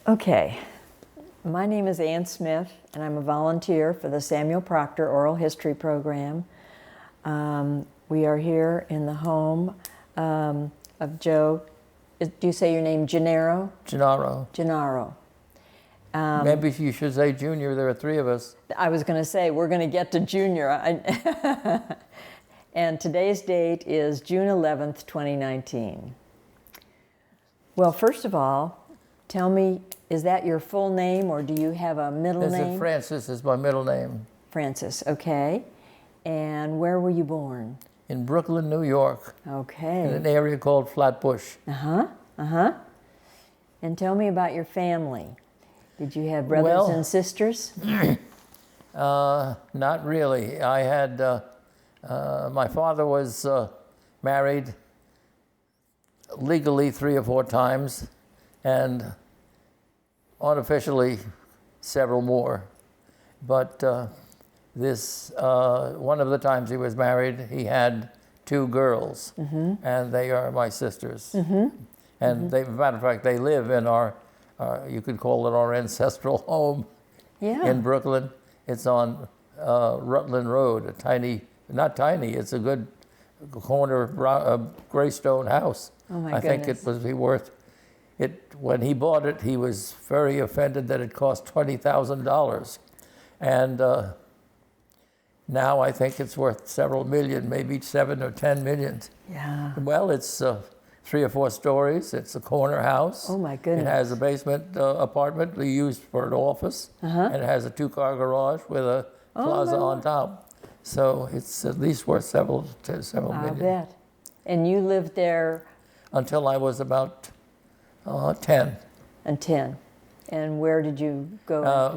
Okay, my name is Ann Smith, and I'm a volunteer for the Samuel Proctor Oral History Program. We are here in the home of Joe. Do you say your name Gennaro? Gennaro. Gennaro. Maybe you should say Junior. There are three of us. I was going to say, we're going to get to Junior. And today's date is June 11th, 2019. Well, first of all, tell me, is that your full name or do you have a middle name? Francis is my middle name. Francis, okay. And where were you born? In Brooklyn, New York. Okay. In an area called Flatbush. And tell me about your family. Did you have brothers and sisters? Not really. I had, my father was married legally 3 or 4 times, and unofficially several more. But one of the times he was married, he had 2 girls, and they are my sisters. And they, as a matter of fact, they live in our, you could call it our ancestral home in Brooklyn. It's on Rutland Road, a tiny, not tiny, it's a good corner gray stone house. Oh my goodness. I think it was worth it. When he bought it, he was very offended that it cost $20,000. And now I think it's worth several million, maybe 7 or 10 million. Yeah. Well, it's 3 or 4 stories. It's a corner house. Oh my goodness. It has a basement apartment we used for an office, and it has a 2-car garage with a plaza on top. So it's at least worth several million. I bet. And you lived there? Until I was about 10. And 10. And where did you go? I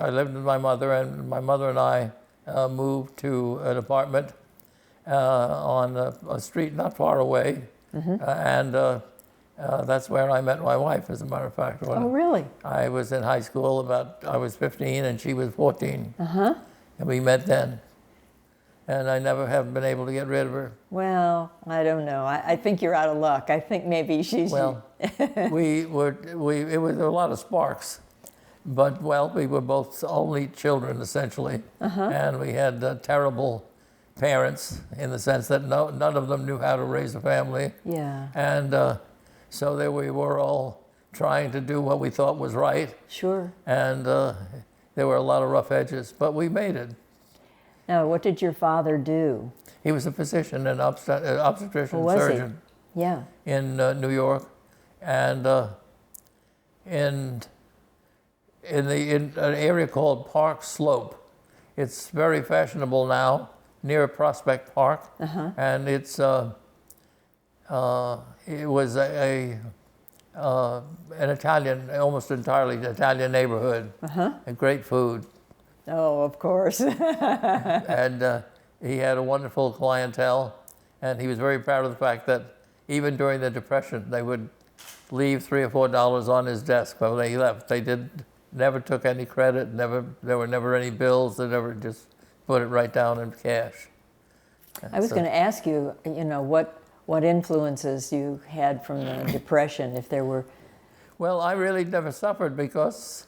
lived with my mother, and my mother and I moved to an apartment on a street not far away. And that's where I met my wife, as a matter of fact. Oh, really? I was in high school, I was 15 and she was 14. And we met then. And I never have been able to get rid of her. Well, I don't know. I think you're out of luck. I think maybe she's... Well, there were a lot of sparks. But, well, we were both only children, essentially. And we had terrible parents in the sense that none of them knew how to raise a family. Yeah. And so there we were all trying to do what we thought was right. Sure. And there were a lot of rough edges, but we made it. Now, what did your father do? He was a physician and obstetrician Was surgeon. He? Yeah. In New York, and in an area called Park Slope. It's very fashionable now, near Prospect Park, and it was an Italian, almost entirely Italian neighborhood, and great food. Oh, of course. And he had a wonderful clientele, and he was very proud of the fact that even during the Depression, they would leave $3 or $4 on his desk when they left. They never took any credit, there were never any bills, they never just put it right down in cash. I was going to ask you, what influences you had from the Depression, if there were... Well, I really never suffered because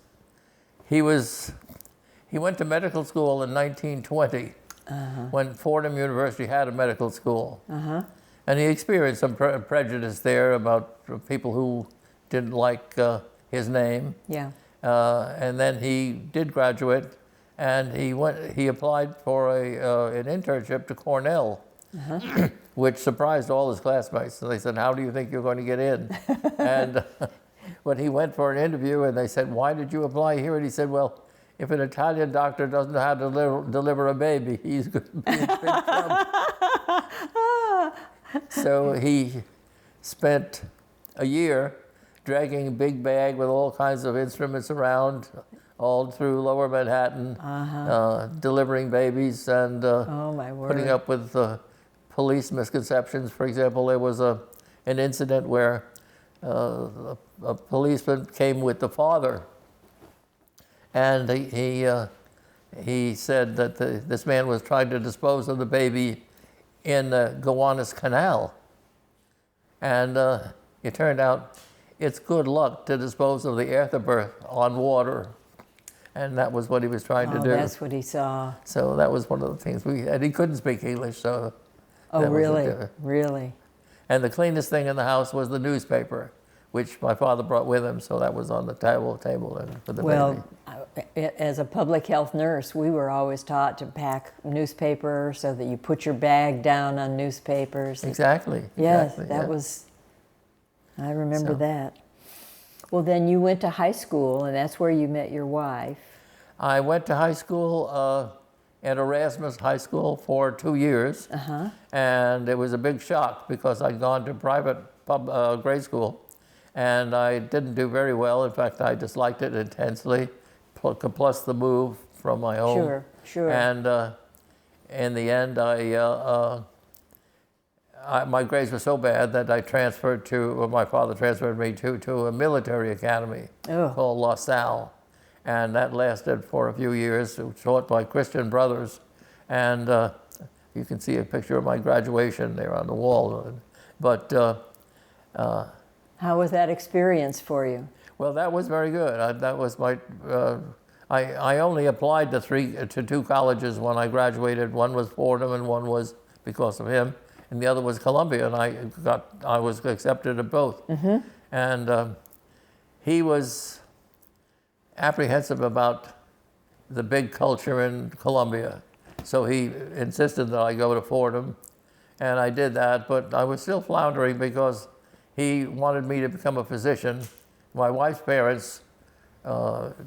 he went to medical school in 1920 when Fordham University had a medical school. And he experienced some prejudice there about people who didn't like his name. Yeah. And then he did graduate, and he applied for an internship to Cornell, which surprised all his classmates. So they said, "How do you think you're going to get in?" And when he went for an interview, and they said, "Why did you apply here?" And he said, "Well, if an Italian doctor doesn't know how to deliver a baby, he's going to be in big trouble." So he spent a year dragging a big bag with all kinds of instruments around, all through Lower Manhattan, delivering babies and oh, my word. Putting up with police misconceptions. For example, there was an incident where a policeman came with the father, and he said that this man was trying to dispose of the baby in the Gowanus Canal. And it turned out it's good luck to dispose of the afterbirth on water. And that was what he was trying to do. That's what he saw. So that was one of the things and he couldn't speak English, so. Oh, really? Really? And the cleanest thing in the house was the newspaper, which my father brought with him, so that was on the table for the baby. Well, as a public health nurse, we were always taught to pack newspaper so that you put your bag down on newspapers. Exactly. Yes, exactly, that yeah. was, I remember that. Well, then you went to high school, and that's where you met your wife. I went to high school at Erasmus High School for 2 years, and it was a big shock because I'd gone to private grade school, and I didn't do very well. In fact, I disliked it intensely, plus the move from my home. Sure, sure. And in the end, my grades were so bad that my father transferred me to a military academy called La Salle. And that lasted for a few years. It was taught by Christian brothers. And you can see a picture of my graduation there on the wall. But how was that experience for you? well, that was very good. That was my. I only applied to two colleges when I graduated. One was Fordham, and one was, because of him, and the other was Columbia. And I was accepted at both. And he was apprehensive about the big culture in Columbia. So he insisted that I go to Fordham, and I did that, but I was still floundering because he wanted me to become a physician. My wife's parents, also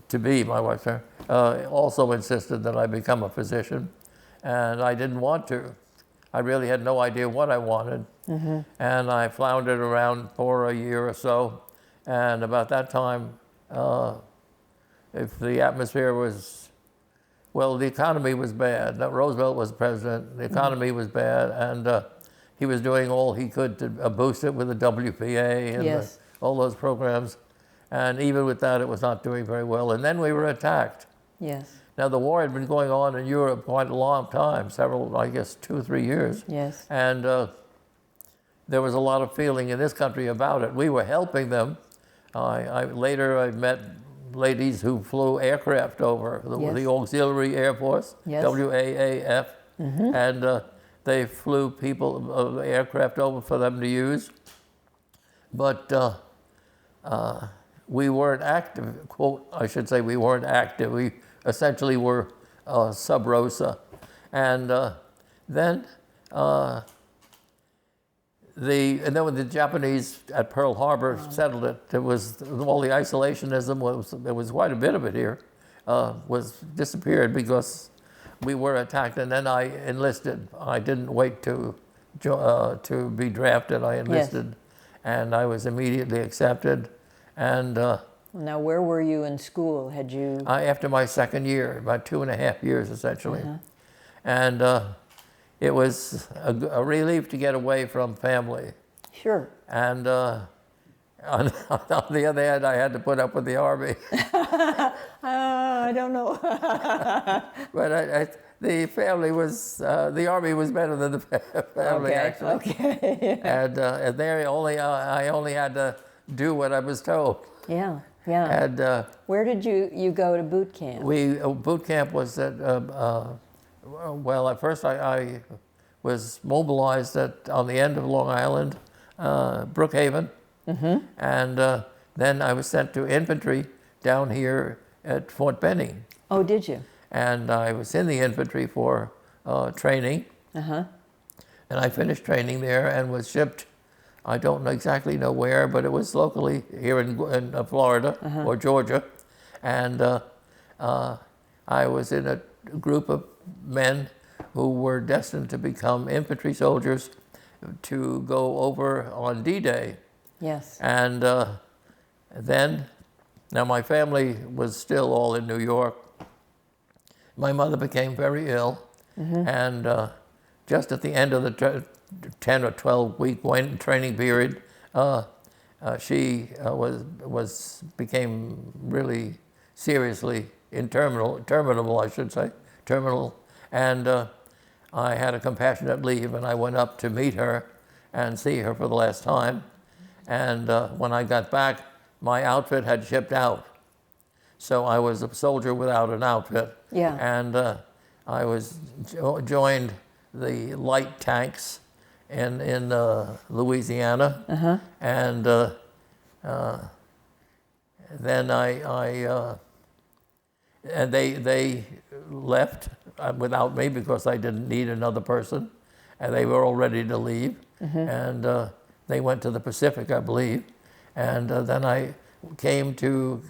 insisted that I become a physician, and I didn't want to. I really had no idea what I wanted, and I floundered around for a year or so, and about that time, if the atmosphere was, well, the economy was bad. Roosevelt was president. The economy was bad, and he was doing all he could to boost it with the WPA and all those programs. And even with that, it was not doing very well. And then we were attacked. Yes. Now, the war had been going on in Europe quite a long time, I guess 2 or 3 years. Yes. And there was a lot of feeling in this country about it. We were helping them. Later, I met ladies who flew aircraft over, the Auxiliary Air Force, WAAF, and they flew aircraft over for them to use. But we weren't active, quote, I should say we weren't active. We essentially were sub rosa. And then when the Japanese at Pearl Harbor settled it, it was all the isolationism, there was quite a bit of it here, was disappeared because we were attacked. And then I enlisted. I didn't wait to be drafted. I enlisted, and I was immediately accepted. And now, where were you in school? Had you? After my second year, about 2.5 years essentially, and. It was a relief to get away from family. Sure. And on the other hand, I had to put up with the Army. I don't know. But the family was, the Army was better than the family, actually. Okay. And there I only had to do what I was told. Yeah, yeah. And where did you go to boot camp? Boot camp was at, well, at first I was mobilized on the end of Long Island, Brookhaven, and then I was sent to infantry down here at Fort Benning. Oh, did you? And I was in the infantry for training, and I finished training there and was shipped, I don't exactly know where, but it was locally here in Florida or Georgia, and I was in a group of men who were destined to become infantry soldiers to go over on D-Day. Yes. And then, now my family was still all in New York. My mother became very ill, and just at the end of the 10 or 12 week training period, she became really seriously terminal, I should say. Terminal, and I had a compassionate leave, and I went up to meet her and see her for the last time. And when I got back, my outfit had shipped out. So I was a soldier without an outfit. Yeah. And I was joined the light tanks in Louisiana. Uh-huh. And then and they left without me because I didn't need another person, and they were all ready to leave. And they went to the Pacific, I believe. And then I came to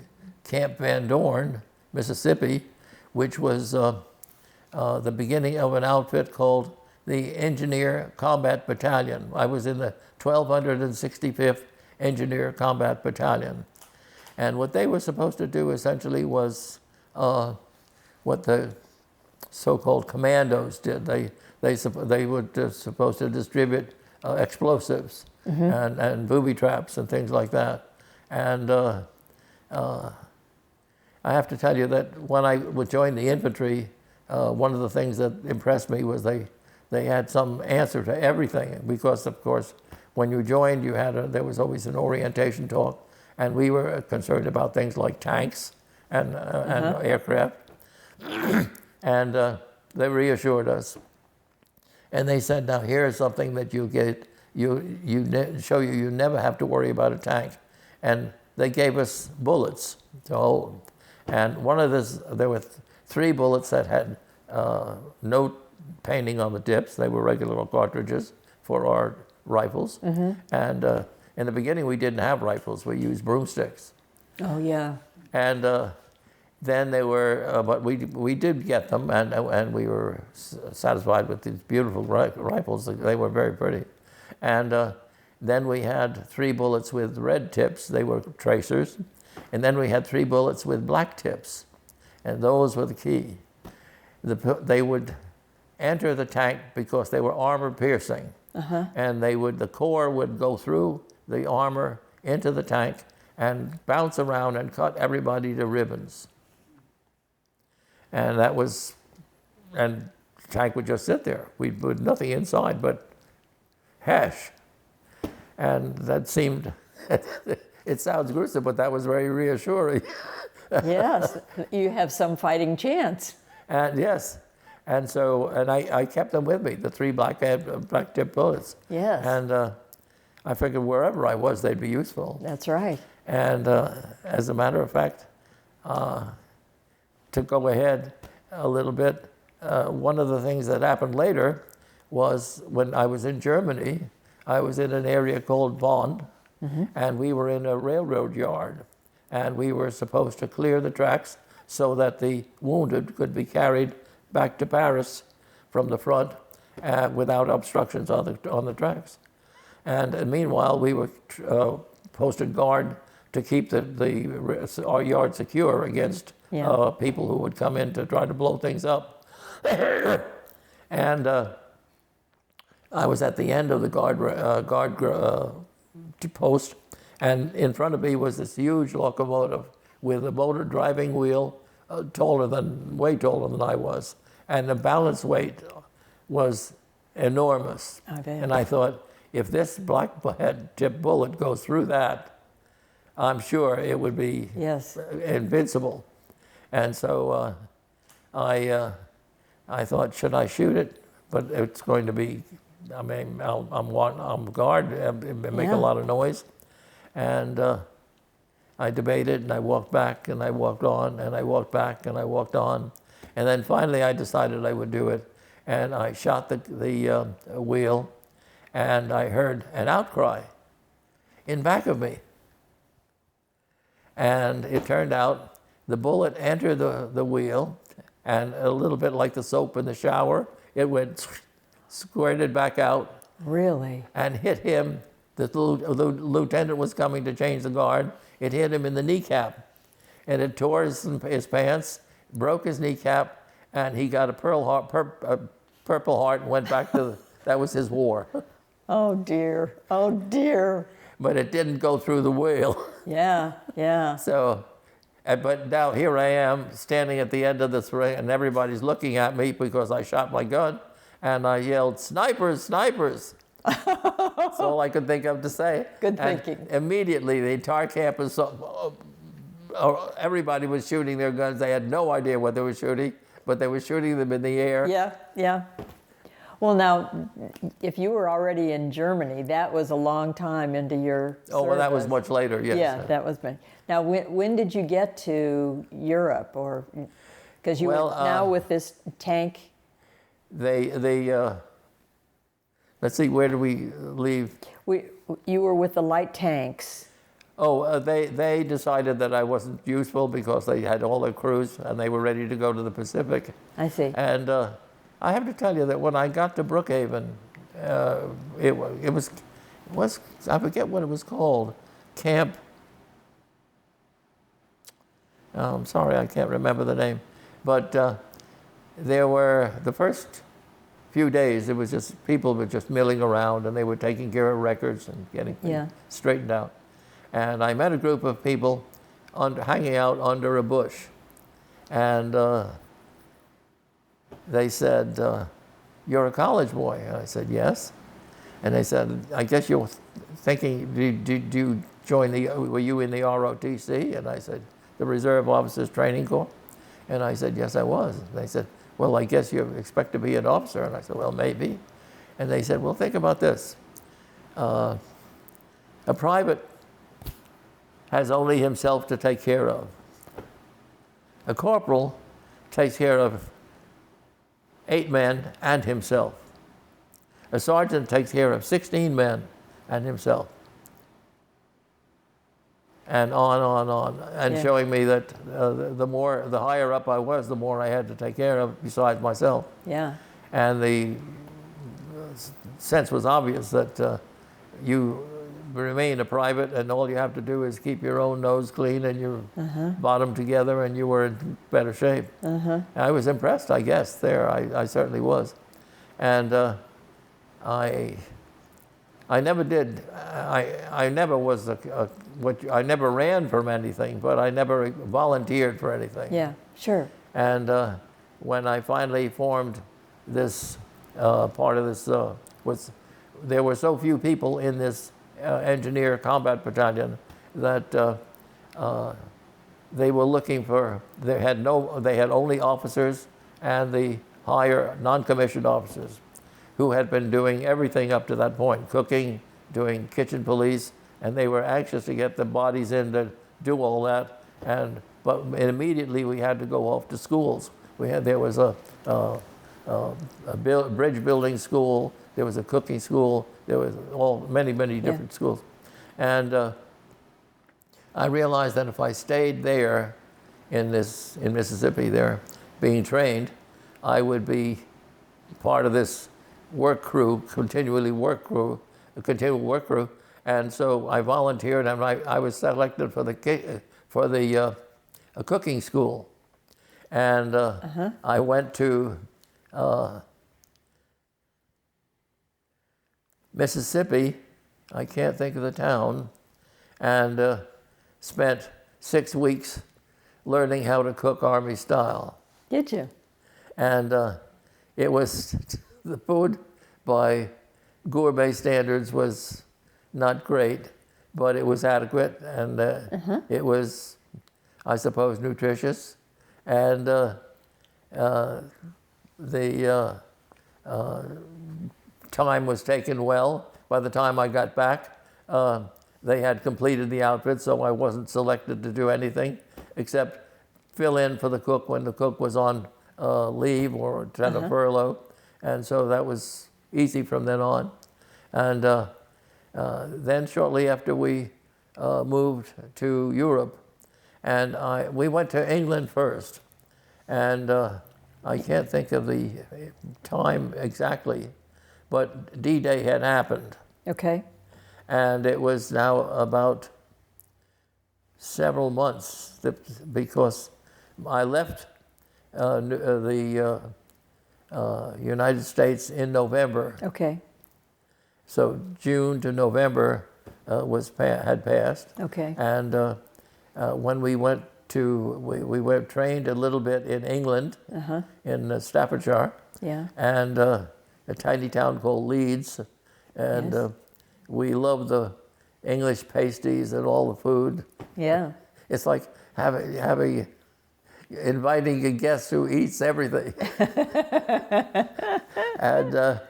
Camp Van Dorn, Mississippi, which was the beginning of an outfit called the Engineer Combat Battalion. I was in the 1265th Engineer Combat Battalion. And what they were supposed to do essentially was what the so-called commandos did. They were supposed to distribute explosives and booby traps and things like that. And I have to tell you that when I would join the infantry, one of the things that impressed me was they had some answer to everything, because of course when you joined there was always an orientation talk, and we were concerned about things like tanks and aircraft. And they reassured us. And they said, now here's something that you get, show you never have to worry about a tank. And they gave us bullets to hold. And there were 3 bullets that had no painting on the tips. They were regular cartridges for our rifles. And in the beginning, we didn't have rifles. We used broomsticks. Oh, yeah. And then they were, but we did get them, and we were satisfied with these beautiful rifles. They were very pretty. And then we had 3 bullets with red tips. They were tracers. And then we had 3 bullets with black tips. And those were the key. They would enter the tank because they were armor piercing. And the core would go through the armor into the tank and bounce around and cut everybody to ribbons. And the tank would just sit there. We'd put nothing inside but hash. And that seemed, it sounds gruesome, but that was very reassuring. Yes, you have some fighting chance. And yes, and so, I kept them with me, the 3 black tip bullets. Yes. And I figured wherever I was, they'd be useful. That's right. And as a matter of fact, to go ahead a little bit, one of the things that happened later was when I was in Germany, I was in an area called Bonn, and we were in a railroad yard, and we were supposed to clear the tracks so that the wounded could be carried back to Paris from the front without obstructions on the tracks. And meanwhile, we were posted guard to keep our yard secure against people who would come in to try to blow things up. And I was at the end of the guard post, and in front of me was this huge locomotive with a motor driving wheel way taller than I was, and the balance weight was enormous. And I thought, if this black tip bullet goes through that, I'm sure it would be invincible. And so I thought, should I shoot it? But it's going to be, I'm guard, it make a lot of noise. And I debated, and I walked back, and I walked on, and I walked back, and I walked on. And then finally I decided I would do it. And I shot the wheel, and I heard an outcry in back of me. And it turned out the bullet entered the wheel, and a little bit like the soap in the shower, it went squirted back out. Really? And hit him. The lieutenant was coming to change the guard. It hit him in the kneecap, and it tore his pants, broke his kneecap, and he got a Purple Heart and went back to that was his war. Oh dear, oh dear. But it didn't go through the wheel. Yeah. So, but now here I am standing at the end of this ring, and everybody's looking at me because I shot my gun, and I yelled, "Snipers, snipers!" That's all I could think of to say. Good And thinking. immediately, the entire campus, everybody was shooting their guns. They had no idea what they were shooting, but they were shooting them in the air. Yeah, yeah. Well, now, if you were already in Germany, that was a long time into your Oh, well, that was service. much later, yes. Yeah, that was big. Now, when did you get to Europe, or because you Well, were now with this tank? Let's see, where did we leave? You were with the light tanks. Oh, they decided that I wasn't useful because they had all their crews and they were ready to go to the Pacific. I see. And I have to tell you that when I got to Brookhaven, it was I forget what it was called, Camp. I'm sorry, I can't remember the name, but there were the first few days. It was just people were just milling around and they were taking care of records and getting things straightened out. And I met a group of people hanging out under a bush, and they said, "You're a college boy?" And I said, "Yes." And they said, "I guess you're thinking, did you join were you in the ROTC?" And I said, "The Reserve Officers Training Corps." And I said, "Yes, I was." And they said, "Well, I guess you expect to be an officer." And I said, "Well, maybe." And they said, "Well, think about this. A private has only himself to take care of. A corporal takes care of 8 men and himself. A sergeant takes care of 16 men and himself." And on, and showing me that the higher up I was, the more I had to take care of besides myself. Yeah. And the sense was obvious that you remain a private and all you have to do is keep your own nose clean and your bottom together and you were in better shape. I was impressed, I guess, there. I certainly was. And I never did. I never was I never ran from anything, but I never volunteered for anything. Yeah, sure. And when I finally formed this part of this, there were so few people in this engineer combat battalion that they were looking for. They had only officers and the higher non-commissioned officers, who had been doing everything up to that point, cooking, doing kitchen police, and they were anxious to get the bodies in to do all that. But immediately we had to go off to schools. There was a bridge building school, there was a cooking school, there was many different schools. And I realized that if I stayed there in Mississippi there, being trained, I would be part of this continual work crew, and so I volunteered, and I was selected for the cooking school, and I went to Mississippi. I can't think of the town, and spent 6 weeks learning how to cook Army style. Did you? And it was, the food by gourmet standards was not great, but it was adequate, and it was, I suppose, nutritious. And the time was taken well. By the time I got back, they had completed the outfit, so I wasn't selected to do anything except fill in for the cook when the cook was on leave or had a furlough. And so that was easy from then on. And then shortly after we moved to Europe, and we went to England first. And I can't think of the time exactly, but D-Day had happened. Okay. And it was now about several months because I left the United States in November. Okay. So June to November had passed. Okay. And when we went we were trained a little bit in England, in Staffordshire. Yeah. And a tiny town called Leeds, And Yes. we love the English pasties and all the food. Yeah. It's like inviting a guest who eats everything. And the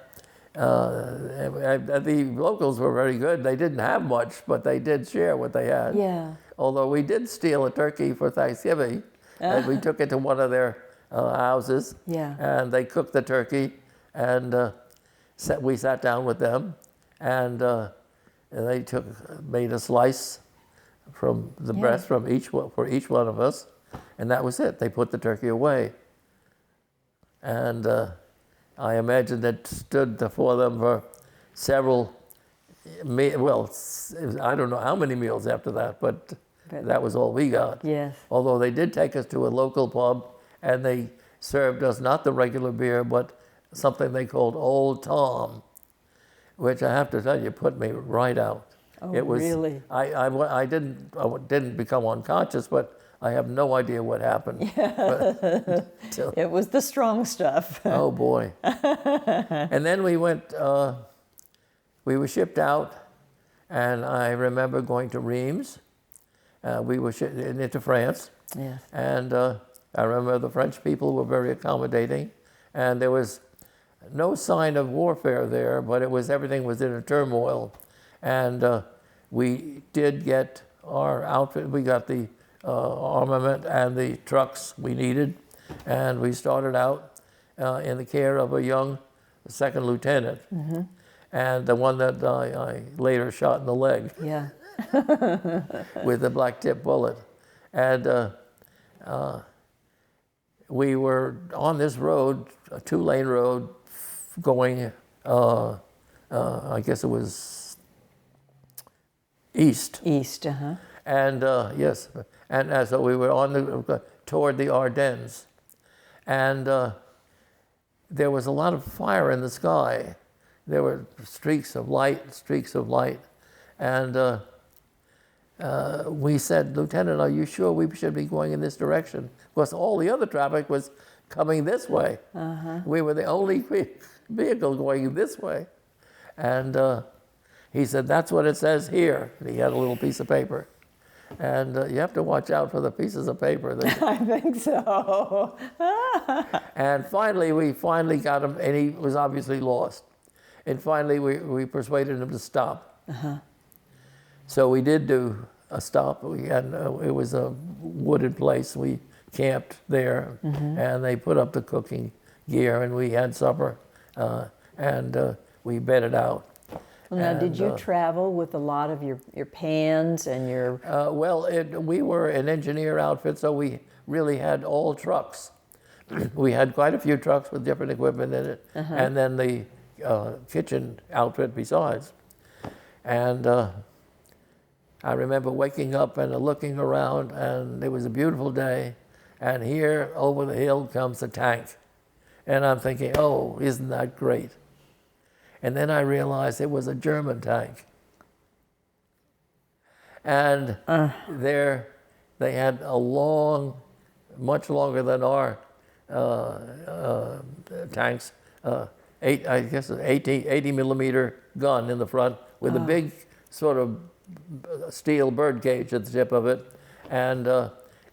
locals were very good. They didn't have much, but they did share what they had. Yeah. Although we did steal a turkey for Thanksgiving, and we took it to one of their houses, Yeah. and they cooked the turkey, and we sat down with them, and they made a slice from the breast for each one of us, and that was it. They put the turkey away, and I imagine it stood before them for several. Well, I don't know how many meals after that, but that was all we got. Yes. Although they did take us to a local pub, and they served us not the regular beer, but something they called Old Tom, which I have to tell you put me right out. Oh, It was, really? I didn't become unconscious, but I have no idea what happened. It was the strong stuff. Oh boy! And then we went. We were shipped out, and I remember going to Reims. We were shipped into France, Yes. and I remember the French people were very accommodating, and there was no sign of warfare there, but everything was in a turmoil, and we did get our outfit. We got the armament and the trucks we needed, and we started out in the care of a young second lieutenant, and the one that I later shot in the leg Yeah. with a black tip bullet. And we were on this road, a 2-lane road, going, I guess it was east. East, uh-huh. And yes, and so we were toward the Ardennes. And there was a lot of fire in the sky. There were streaks of light. And we said, "Lieutenant, are you sure we should be going in this direction?" Because all the other traffic was coming this way. We were the only vehicle going this way. And he said, "That's what it says here." And he had a little piece of paper. And you have to watch out for the pieces of paper. I think so. And we finally got him, and he was obviously lost. And finally, we persuaded him to stop. So we did do a stop. It was a wooded place. We camped there, and they put up the cooking gear, and we had supper, and we bedded out. Well, now, did you travel with a lot of your pans and your... We were an engineer outfit, so we really had all trucks. We had quite a few trucks with different equipment in it, and then the kitchen outfit besides. And I remember waking up and looking around, and it was a beautiful day, and here over the hill comes a tank. And I'm thinking, oh, isn't that great? And then I realized it was a German tank. And there they had a long, much longer than our tanks, 80 millimeter gun in the front with a big sort of steel bird cage at the tip of it. And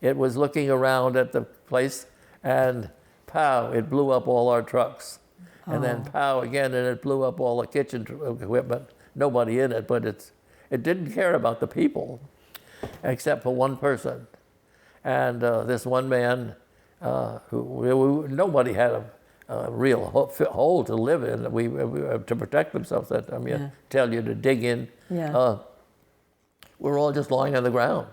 it was looking around at the place, and pow, it blew up all our trucks. And then pow again, and it blew up all the kitchen equipment. Nobody in it, but it didn't care about the people, except for one person. And this one man, nobody had a real hole to live in. To protect themselves. Tell you to dig in. Yeah. We're all just lying on the ground.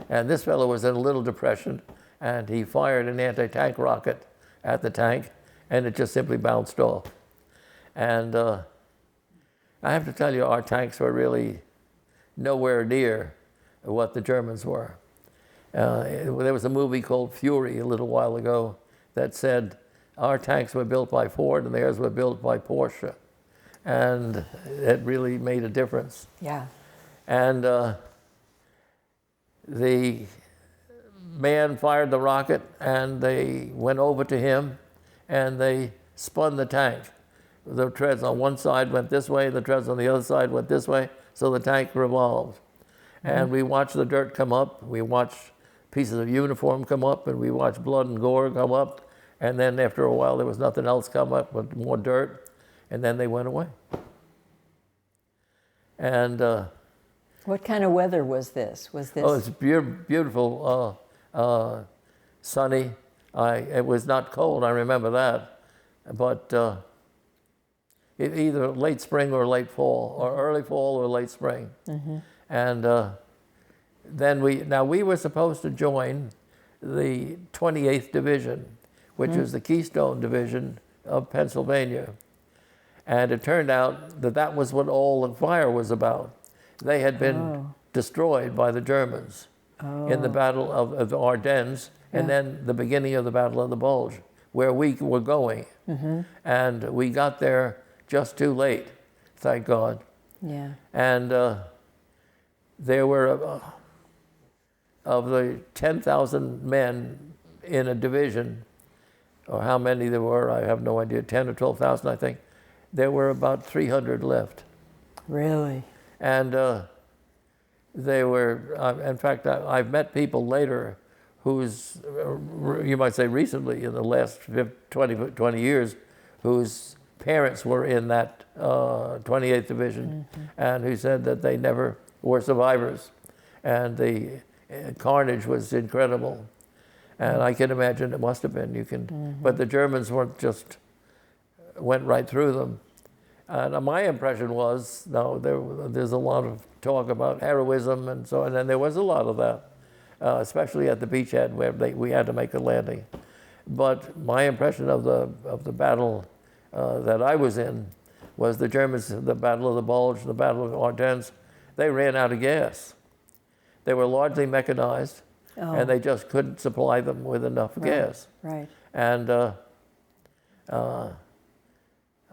And this fellow was in a little depression, and he fired an anti-tank rocket at the tank, and it just simply bounced off. And I have to tell you, our tanks were really nowhere near what the Germans were. There was a movie called Fury a little while ago that said our tanks were built by Ford and theirs were built by Porsche. And it really made a difference. Yeah. And the man fired the rocket, and they went over to him, and they spun the tank. the treads on one side went this way, the treads on the other side went this way, so the tank revolved. And we watched the dirt come up, we watched pieces of uniform come up, and we watched blood and gore come up, and then after a while there was nothing else come up but more dirt, and then they went away. And what kind of weather was this? oh, it's beautiful, sunny. It was not cold, I remember that, but either late spring or late fall, or early fall or late spring. And then we were supposed to join the 28th Division, which is the Keystone Division of Pennsylvania. And it turned out that that was what all the fire was about. They had been destroyed by the Germans in the Battle of the Ardennes, and then the beginning of the Battle of the Bulge, where we were going. And we got there just too late, thank God. Yeah. And there were, of the 10,000 men in a division, or how many there were, I have no idea, 10 or 12,000, I think, there were about 300 left. Really? And they were, in fact, I've met people later who's, you might say recently, in the last 20 years, whose parents were in that 28th Division, and who said that they never were survivors. And the carnage was incredible. And I can imagine it must have been. But the Germans weren't just, went right through them. And my impression was, no, there's a lot of talk about heroism and so on, and there was a lot of that, especially at the beachhead where we had to make a landing. But my impression of the battle that I was in was the Germans, the Battle of the Bulge, the Battle of Ardennes, they ran out of gas. They were largely mechanized, and they just couldn't supply them with enough gas. Right. And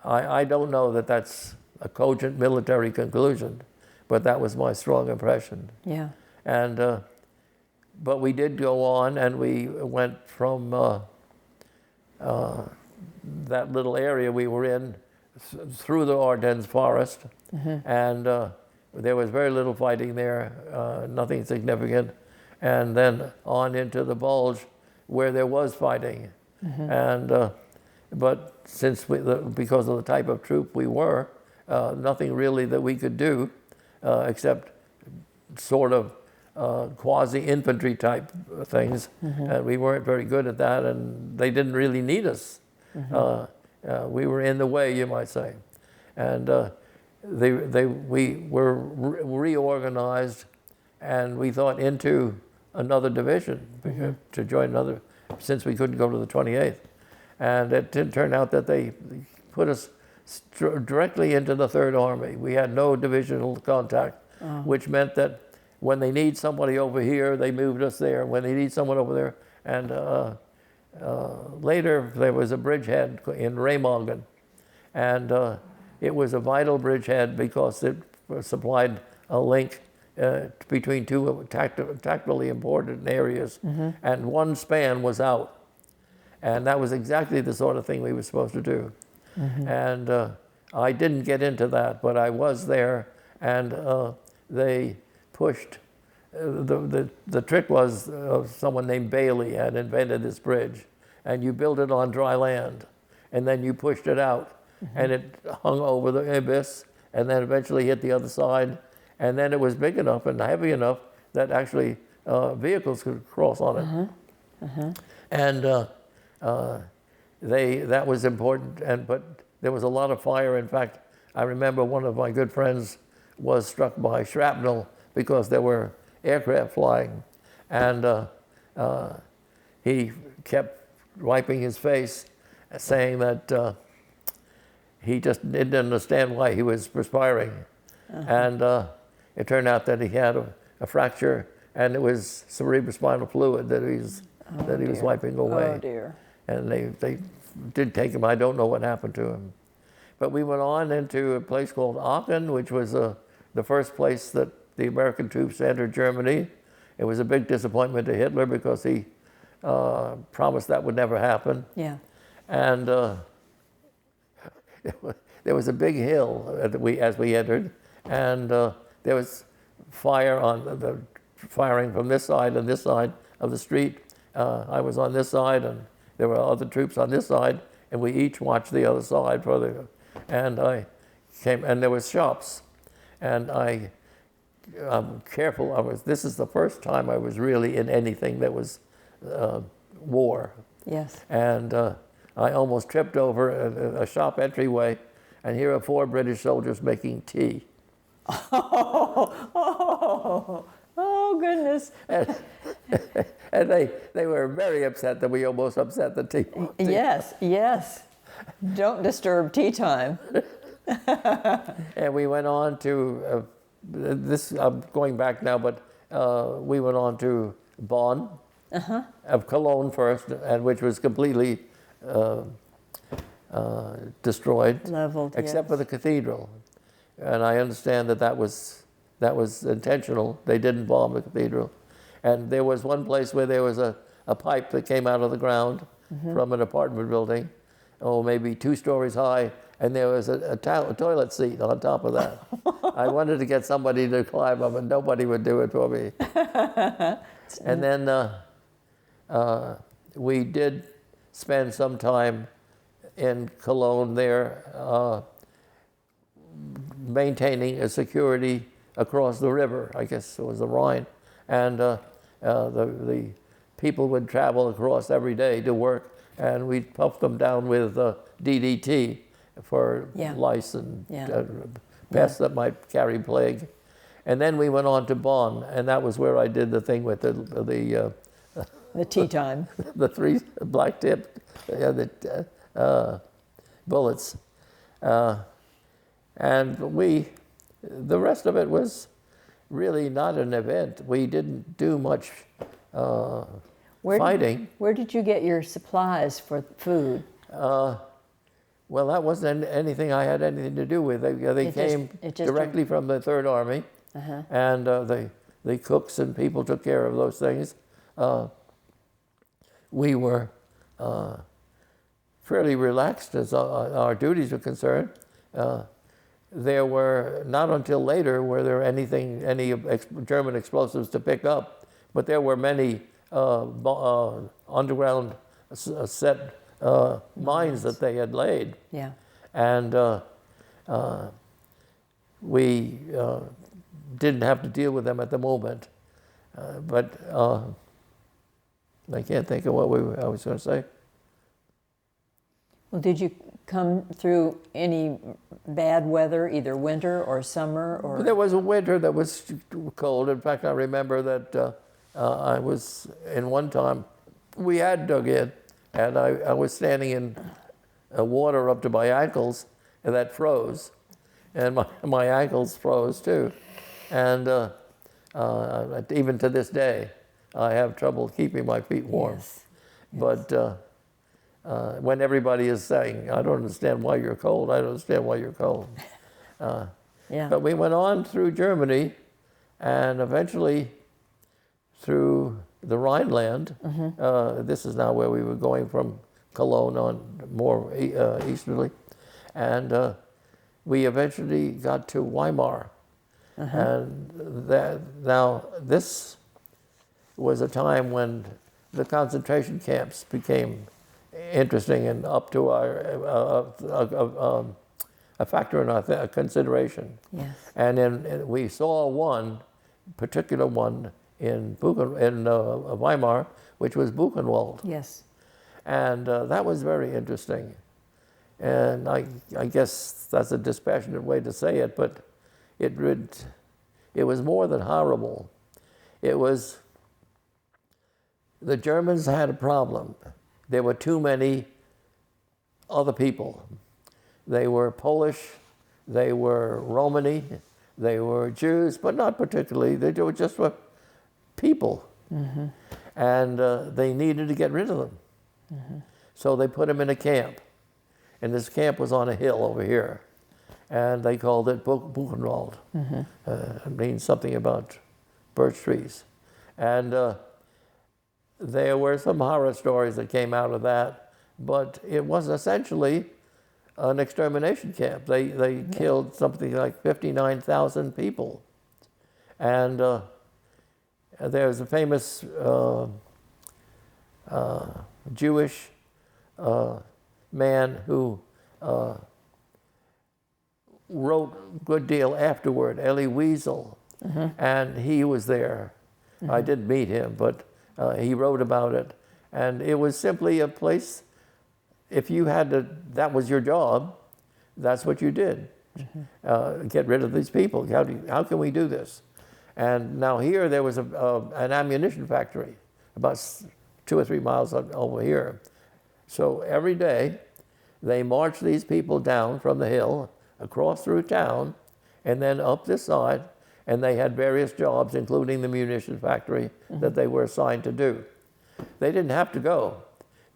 I don't know that that's a cogent military conclusion, but that was my strong impression. Yeah. And but we did go on, and we went from that little area we were in through the Ardennes forest, and there was very little fighting there, nothing significant, and then on into the Bulge where there was fighting. And but since because of the type of troop we were, nothing really that we could do except sort of quasi-infantry type things. And we weren't very good at that, and they didn't really need us. We were in the way, you might say. And we were reorganized, and we thought into another division to join another, since we couldn't go to the 28th. And it did turn out that they put us directly into the 3rd Army. We had no divisional contact, which meant that when they need somebody over here, they moved us there. When they need someone over there, and later there was a bridgehead in Remagen, and it was a vital bridgehead because it supplied a link between two tactically important areas, and one span was out. And that was exactly the sort of thing we were supposed to do. And I didn't get into that, but I was there, and they pushed. The trick was someone named Bailey had invented this bridge, and you built it on dry land, and then you pushed it out, and it hung over the abyss, and then eventually hit the other side, and then it was big enough and heavy enough that actually vehicles could cross on it. And that was important, but there was a lot of fire. In fact, I remember one of my good friends was struck by shrapnel because there were aircraft flying, and he kept wiping his face, saying that he just didn't understand why he was perspiring. And it turned out that he had a fracture, and it was cerebrospinal fluid that he was wiping away. Oh dear. And they did take him. I don't know what happened to him. But we went on into a place called Aachen, which was the first place that the American troops entered Germany. It was a big disappointment to Hitler because he promised that would never happen. Yeah. And there was a big hill as we entered, and there was firing from this side and this side of the street. I was on this side, and there were other troops on this side, and we each watched the other side and I came, and there was shops, and I'm careful. This is the first time I was really in anything that was war. Yes. And I almost tripped over a shop entryway, and here are 4 British soldiers making tea. Oh, goodness. And they were very upset that we almost upset the tea. Yes, yes. Don't disturb tea time. And we went on to, I'm going back now, but we went on to Bonn, of Cologne first, and which was completely destroyed. Leveled, except yes. for the cathedral. And I understand that was intentional. They didn't bomb the cathedral. And there was one place where there was a pipe that came out of the ground from an apartment building, maybe 2 stories high, and there was a toilet seat on top of that. I wanted to get somebody to climb up, and nobody would do it for me. And then we did spend some time in Cologne there, maintaining a security across the river. I guess it was the Rhine. And the people would travel across every day to work, and we'd puff them down with DDT for lice and pests that might carry plague. And then we went on to Bonn, and that was where I did the thing with the tea time. the 3 black-tipped bullets. And the rest of it was really not an event. We didn't do much fighting. Where did you get your supplies for food? Well, that wasn't anything I had anything to do with. They came directly from the Third Army, and the cooks and people took care of those things. We were fairly relaxed as our duties were concerned. There were, not until later were there any German explosives to pick up, but there were many underground set mines that they had laid. Yeah. And we didn't have to deal with them at the moment. But I can't think of what I was going to say. Well, did you come through any bad weather, either winter or summer? Or there was a winter that was cold. In fact, I remember that I was in one time, we had dug in, and I was standing in water up to my ankles, and that froze. And my ankles froze too. And even to this day, I have trouble keeping my feet warm. Yes. But when everybody is saying, I don't understand why you're cold, I don't understand why you're cold. But we went on through Germany and eventually through the Rhineland. This is now where we were going from Cologne on more easterly. And we eventually got to Weimar. And this was a time when the concentration camps became interesting and up to a factor in our consideration. Yes. And we saw one particular one in Weimar, which was Buchenwald. Yes. And that was very interesting. And I guess that's a dispassionate way to say it, but it was more than horrible. It was, the Germans had a problem. There were too many other people. They were Polish, they were Romani, they were Jews, but not particularly. They were just people. And they needed to get rid of them. So they put them in a camp. And this camp was on a hill over here. And they called it Buchenwald. It means something about birch trees. And there were some horror stories that came out of that, but it was essentially an extermination camp. They killed something like 59,000 people. And there's a famous Jewish man who wrote a good deal afterward, Elie Wiesel, and he was there. I didn't meet him, but he wrote about it. And it was simply a place, if you had to, that was your job, that's what you did. Get rid of these people. How can we do this? And now here there was an ammunition factory about 2 or 3 miles over here. So every day they marched these people down from the hill, across through town, and then up this side, and they had various jobs, including the munition factory, that they were assigned to do. They didn't have to go,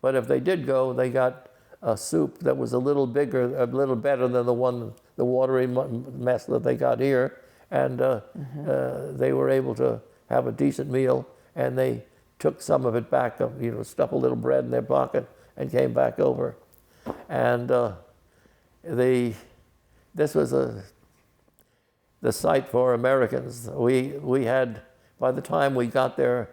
but if they did go, they got a soup that was a little bigger, a little better than the watery mess that they got here, and they were able to have a decent meal, and they took some of it back, stuffed a little bread in their pocket, and came back over. And this was the site for Americans. We had, by the time we got there,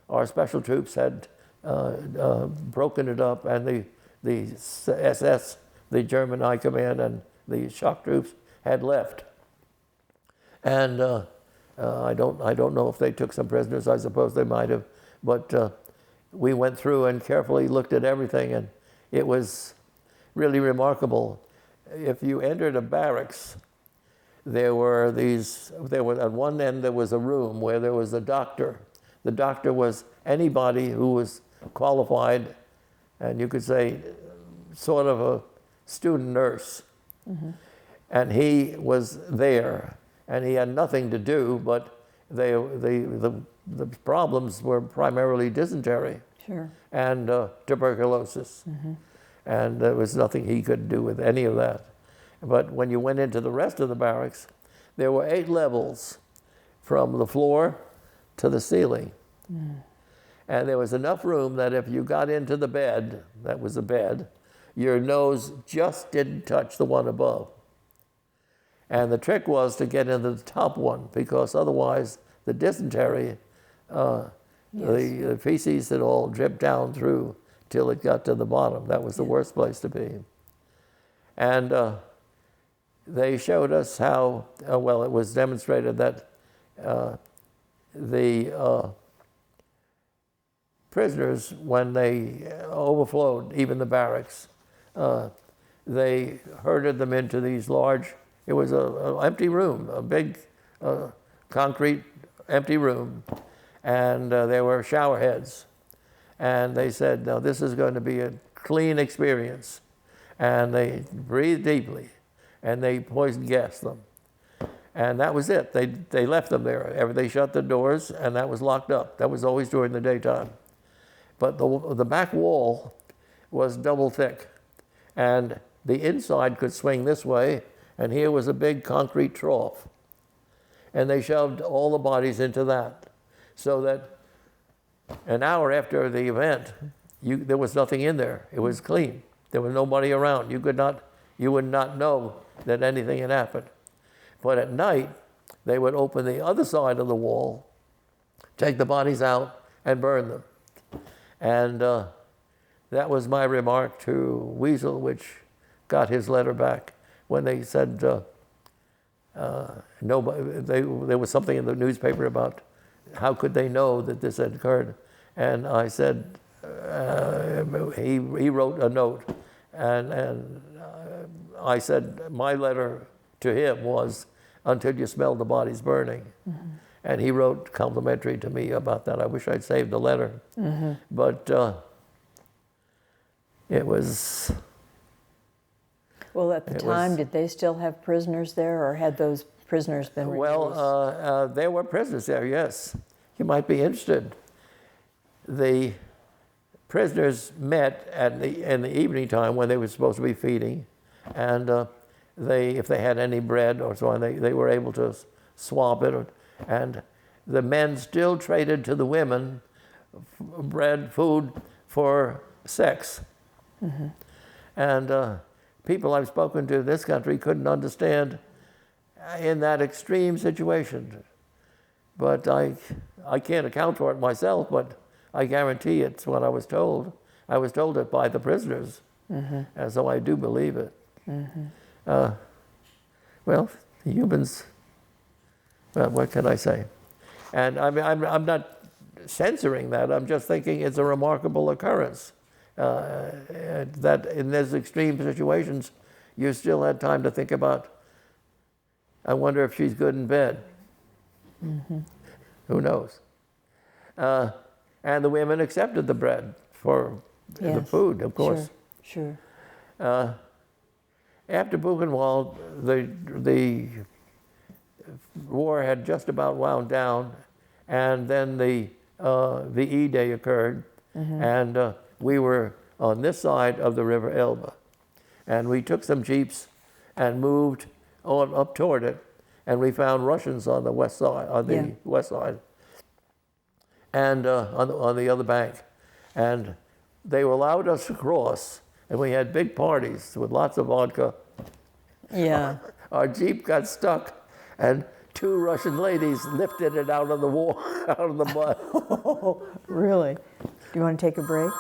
our special troops had broken it up, and the SS, the German High Command, and the shock troops had left. And I don't know if they took some prisoners. I suppose they might have, but we went through and carefully looked at everything, and it was really remarkable. If you entered a barracks, there were at one end there was a room where there was a doctor. The doctor was anybody who was qualified, and you could say sort of a student nurse. And he was there, and he had nothing to do, but the problems were primarily dysentery and tuberculosis. And there was nothing he could do with any of that. But when you went into the rest of the barracks, there were 8 levels from the floor to the ceiling. And there was enough room that if you got into the bed, that was a bed, your nose just didn't touch the one above. And the trick was to get into the top one, because otherwise the dysentery, the feces had all dripped down through till it got to the bottom. That was the worst place to be. And they showed us how, well, it was demonstrated that the prisoners, when they overflowed, even the barracks, they herded them into these large, it was an empty room, a big concrete empty room, and there were shower heads. And they said, no, this is going to be a clean experience. And they breathed deeply, and they poison gassed them. And that was it. They left them there. They shut the doors, and that was locked up. That was always during the daytime. But the back wall was double thick, and the inside could swing this way, and here was a big concrete trough. And they shoved all the bodies into that, so that an hour after the event, there was nothing in there. It was clean. There was nobody around. You would not know that anything had happened. But at night, they would open the other side of the wall, take the bodies out, and burn them. And that was my remark to Wiesel, which got his letter back when they said there was something in the newspaper about how could they know that this had occurred. And I said, he wrote a note, and I said my letter to him was, until you smell the bodies burning. And he wrote complimentary to me about that. I wish I'd saved the letter. But it was... Well, at the time, did they still have prisoners there, or had those prisoners been released? Well, there were prisoners there, yes. You might be interested. The prisoners met in the evening time when they were supposed to be feeding, and if they had any bread or so on, they were able to swap it, and the men still traded to the women bread, food for sex. And people I've spoken to in this country couldn't understand in that extreme situation. But I can't account for it myself, but I guarantee it's what I was told. I was told it by the prisoners, and so I do believe it. Well, humans, well, what can I say? And I mean, I'm not censoring that. I'm just thinking it's a remarkable occurrence that in those extreme situations, you still had time to think about, I wonder if she's good in bed. Who knows? And the women accepted the bread for the food, of course. Sure. After Buchenwald, the war had just about wound down, and then the E-Day occurred, and we were on this side of the River Elbe, and we took some jeeps and moved on up toward it, and we found Russians on the west side, and on the other bank, and they allowed us to cross, and we had big parties with lots of vodka. Yeah. Our jeep got stuck, and 2 Russian ladies lifted it out of the wall, out of the mud. Oh, really? Do you want to take a break?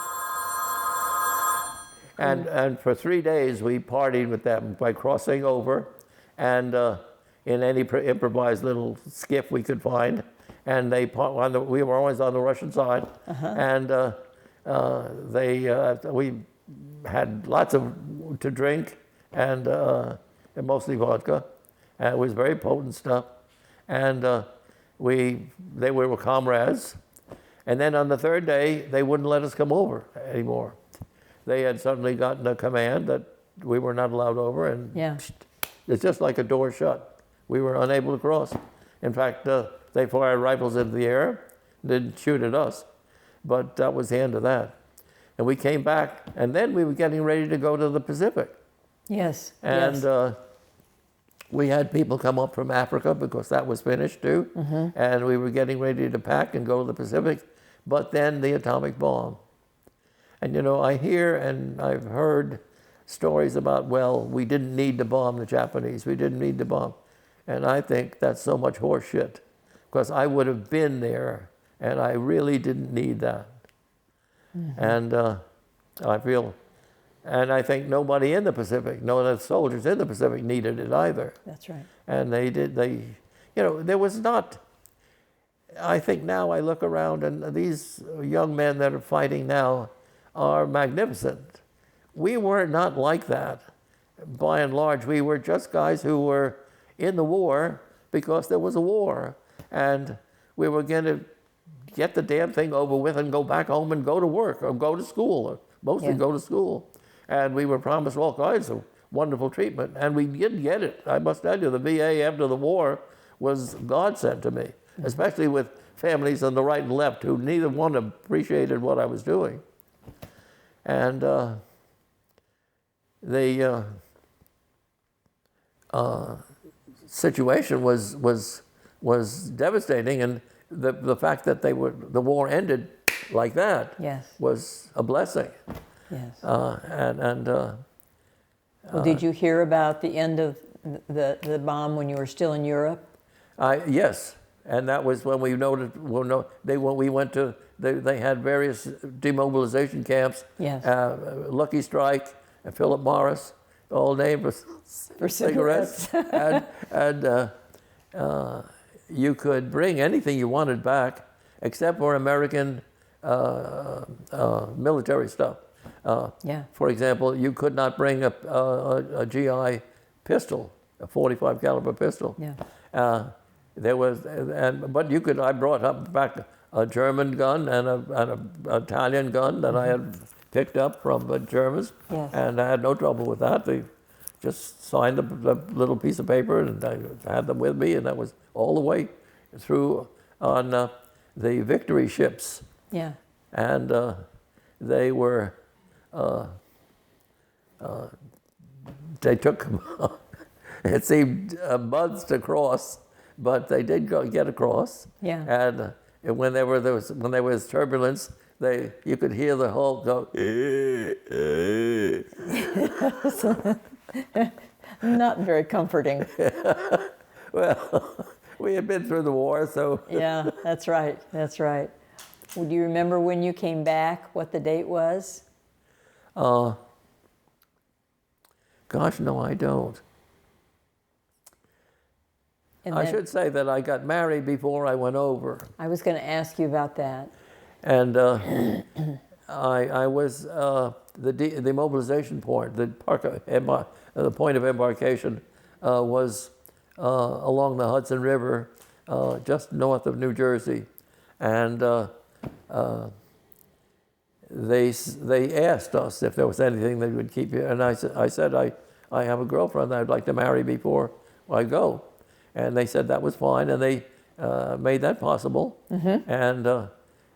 And for 3 days we partied with them by crossing over, and in any improvised little skiff we could find, and we were always on the Russian side, and we had lots to drink, and mostly vodka, and it was very potent stuff, and they were comrades, and then on the 3rd day they wouldn't let us come over anymore. They had suddenly gotten a command that we were not allowed over, and it's just like a door shut. We were unable to cross. In fact, they fired rifles into the air, didn't shoot at us, but that was the end of that. And we came back, and then we were getting ready to go to the Pacific. Yes. And we had people come up from Africa because that was finished too, and we were getting ready to pack and go to the Pacific, but then the atomic bomb. And you know, I hear and I've heard stories about, well, we didn't need to bomb the Japanese, we didn't need to bomb. And I think that's so much horseshit, because I would have been there, and I really didn't need that. And I think nobody in the Pacific, none of the soldiers in the Pacific needed it either. That's right. And there was not, I think now I look around and these young men that are fighting now are magnificent. We were not like that. By and large, we were just guys who were in the war because there was a war, and we were going to get the damn thing over with and go back home and go to work or go to school, or mostly go to school. And we were promised all kinds of wonderful treatment, and we didn't get it. I must tell you, the VA after the war was godsend to me, especially with families on the right and left who neither one appreciated what I was doing. And the situation was devastating, and the fact that the war ended like that was a blessing. Yes. Well, did you hear about the end of the bomb when you were still in Europe? Yes, and that was when we noted. We went to. They had various demobilization camps. Yes. Lucky Strike and Philip Morris, all named for cigarettes, and you could bring anything you wanted back, except for American military stuff. For example, you could not bring a GI pistol, a .45 caliber pistol. But you could. I brought back a German gun and an Italian gun that I had picked up from the Germans, and I had no trouble with that. They just signed the little piece of paper, and I had them with me, and that was all the way through on the victory ships. Yeah. And they were. They took. It seemed months to cross, but they did get across. Yeah. And when there was turbulence, you could hear the Hulk go. Not very comforting. Well, we had been through the war, so. Yeah, that's right. That's right. Do you remember when you came back, what the date was? Gosh, no, I don't. And I then- should say that I got married before I went over. I was going to ask you about that. And I was the mobilization point, the point of embarkation was along the Hudson River, just north of New Jersey, and they asked us if there was anything that would keep you. And I said I have a girlfriend that I'd like to marry before I go, and they said that was fine, and they made that possible. Mm-hmm. And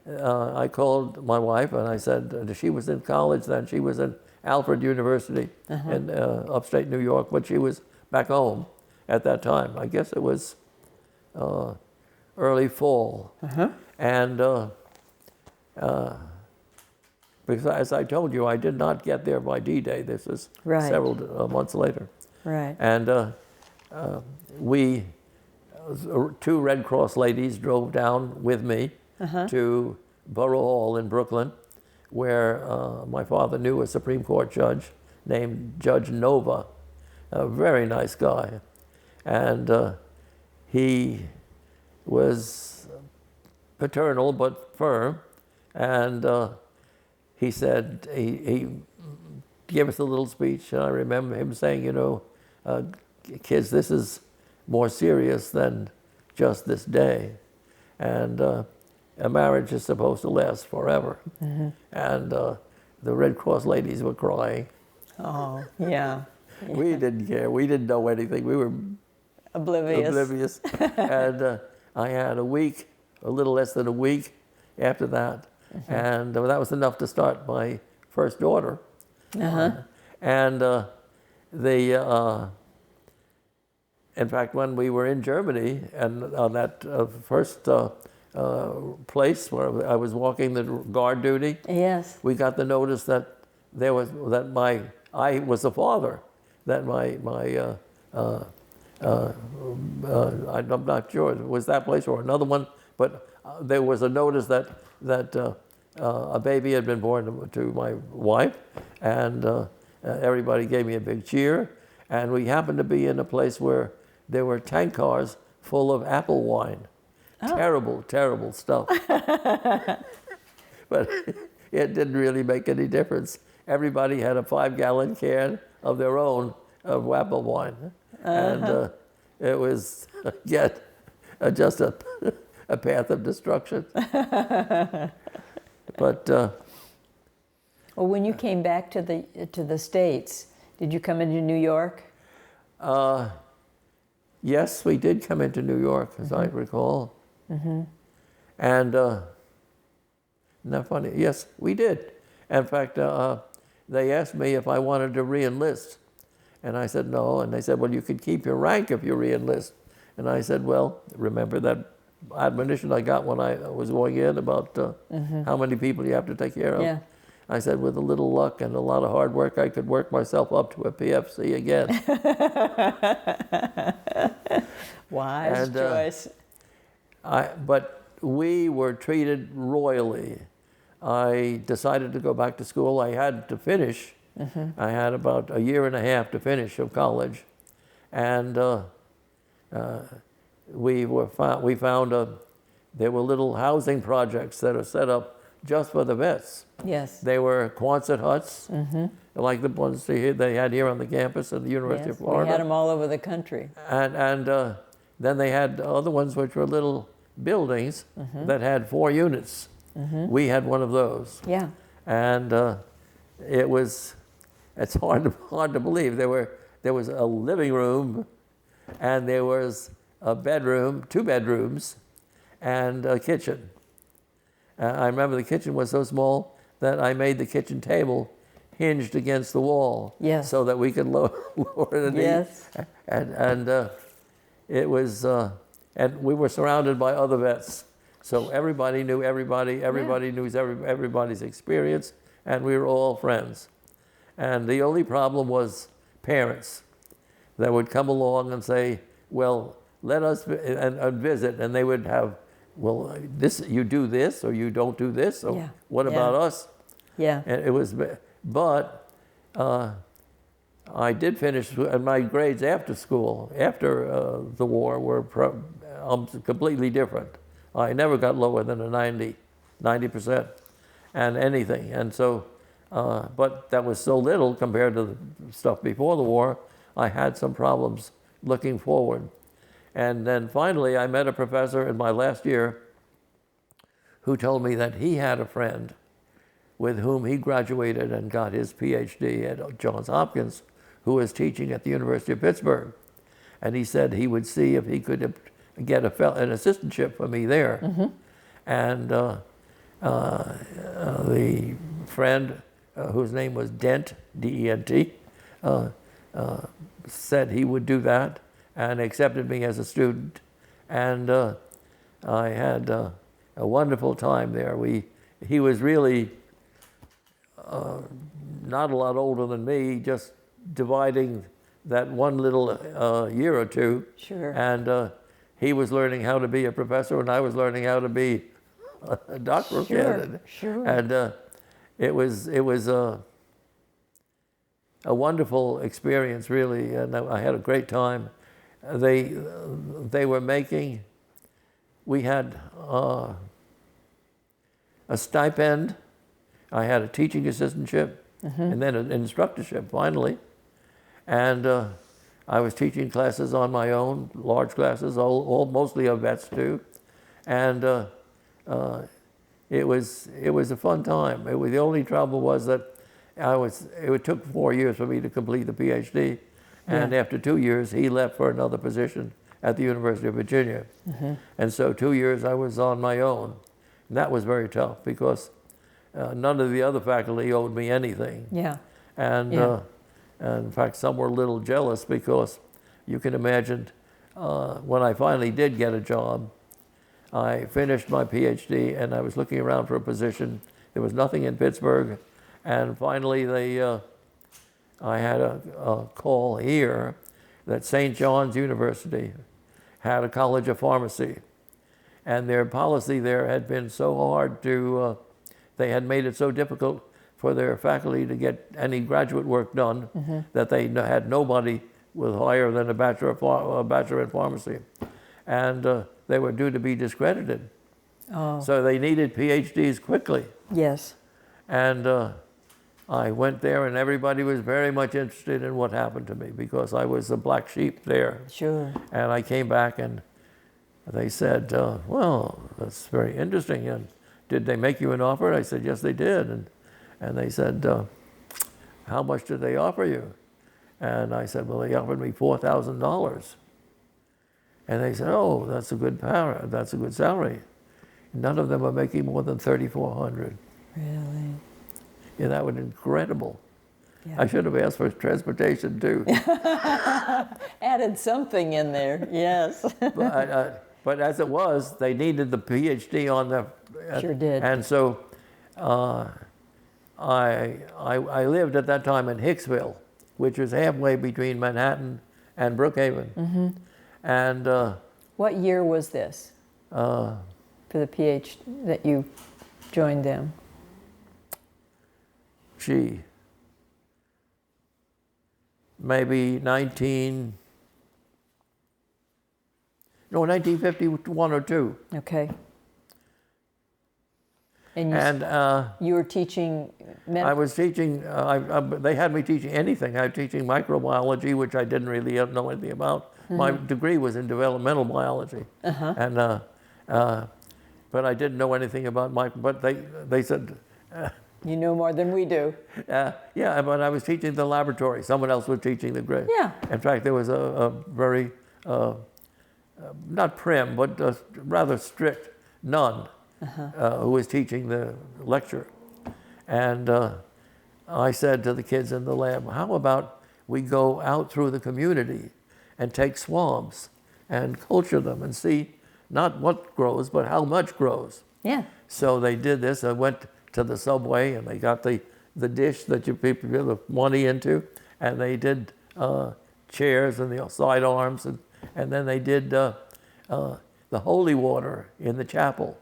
I called my wife and I said, she was in college then, she was at Alfred University in upstate New York, but she was back home at that time. I guess it was early fall. And because as I told you, I did not get there by D-Day. This was Right. several months later. Right. And we, two Red Cross ladies drove down with me to Borough Hall in Brooklyn, where my father knew a Supreme Court judge named Judge Nova, a very nice guy. And he was paternal but firm, and he said, he gave us a little speech, and I remember him saying, you know, kids, this is more serious than just this day. And a marriage is supposed to last forever. And the Red Cross ladies were crying. Oh, yeah. We didn't care. We didn't know anything. We were Oblivious. And I had a week, a little less than a week after that. And that was enough to start my first daughter. And in fact, when we were in Germany, and on that first place where I was walking the guard duty, Yes. we got the notice that I was the father, that I'm not sure it was that place or another one, but there was a notice that a baby had been born to my wife, and everybody gave me a big cheer. And we happened to be in a place where there were tank cars full of apple wine. Oh. Terrible, terrible stuff. But it didn't really make any difference. Everybody had a 5-gallon can of their own of apple wine. And it was, again, just a path of destruction. But well, when you came back to the States, did you come into New York? Yes, we did come into New York, as I recall. And not funny. Yes, we did. In fact, they asked me if I wanted to re-enlist, and I said no. And they said, "Well, you could keep your rank if you re-enlist." And I said, "Well, remember that admonition I got when I was going in about how many people you have to take care of?" Yeah. I said, with a little luck and a lot of hard work, I could work myself up to a PFC again. Wise choice. But we were treated royally. I decided to go back to school. I had to finish. I had about a year and a half to finish of college. And we found there were little housing projects that are set up just for the vets. Yes. They were Quonset huts, like the ones they had here on the campus at the University of Florida. We had them all over the country. And then they had other ones which were little buildings that had 4 units. We had one of those. Yeah. And it's hard to believe. There was a living room, and there was a bedroom, 2 bedrooms, and a kitchen. I remember the kitchen was so small that I made the kitchen table hinged against the wall, yes, so that we could lower it. Yes. And it was, and we were surrounded by other vets. So everybody knew everybody, everybody knew everybody's experience, and we were all friends. And the only problem was parents that would come along and say, well, let us and visit, and they would have, well, this, you do this, or you don't do this, so what about us? Yeah. And it was, but I did finish, and my grades after school, after the war, were completely different. I never got lower than a 90%, and anything. And so, but that was so little compared to the stuff before the war. I had some problems looking forward. And then finally, I met a professor in my last year who told me that he had a friend with whom he graduated and got his PhD at Johns Hopkins, who was teaching at the University of Pittsburgh. And he said he would see if he could get an assistantship for me there. Mm-hmm. And the friend, whose name was Dent, D-E-N-T, said he would do that and accepted me as a student. And I had a wonderful time there. He was really not a lot older than me, just dividing that one little year or two. Sure. And he was learning how to be a professor, and I was learning how to be a doctoral candidate. Sure. And it was a wonderful experience, really, and I had a great time. They were making. We had a stipend. I had a teaching assistantship, and then an instructorship finally. And I was teaching classes on my own, large classes, all mostly of vets too. And it was a fun time. The only trouble was that it took 4 years for me to complete the PhD. And after 2 years, he left for another position at the University of Virginia. And so 2 years I was on my own. And that was very tough because none of the other faculty owed me anything. Yeah. And in fact, some were a little jealous because you can imagine when I finally did get a job, I finished my PhD and I was looking around for a position. There was nothing in Pittsburgh. And finally, I had a call here that St. John's University had a college of pharmacy. And their policy there had been so hard to, they had made it so difficult for their faculty to get any graduate work done that they had nobody with higher than a bachelor in pharmacy. And they were due to be discredited. Oh. So they needed PhDs quickly. Yes. And I went there and everybody was very much interested in what happened to me because I was the black sheep there. Sure. And I came back and they said, well, that's very interesting. And did they make you an offer? I said, yes, they did. And they said, how much did they offer you? And I said, well, they offered me $4,000. And they said, oh, that's a good salary. None of them are making more than $3,400. Really? Yeah, that was incredible. Yeah. I should have asked for transportation too. Added something in there, yes. But as it was, they needed the PhD on the. Sure did. And so I lived at that time in Hicksville, which was halfway between Manhattan and Brookhaven. And what year was this for the PhD that you joined them? Maybe 1951 or 2. Okay. And you were teaching I was teaching, they had me teaching anything. I was teaching microbiology, which I didn't really know anything about. My degree was in developmental biology. And, but I didn't know anything about but they said... you know more than we do. Yeah, but I was teaching the laboratory. Someone else was teaching the grade. Yeah. In fact, there was a very, not prim, but rather strict nun who was teaching the lecture. And I said to the kids in the lab, how about we go out through the community and take swabs and culture them and see not what grows, but how much grows. Yeah. So they did this. I went to the subway and they got the dish that you people put the money into, and they did chairs and the sidearms, and then they did the holy water in the chapel.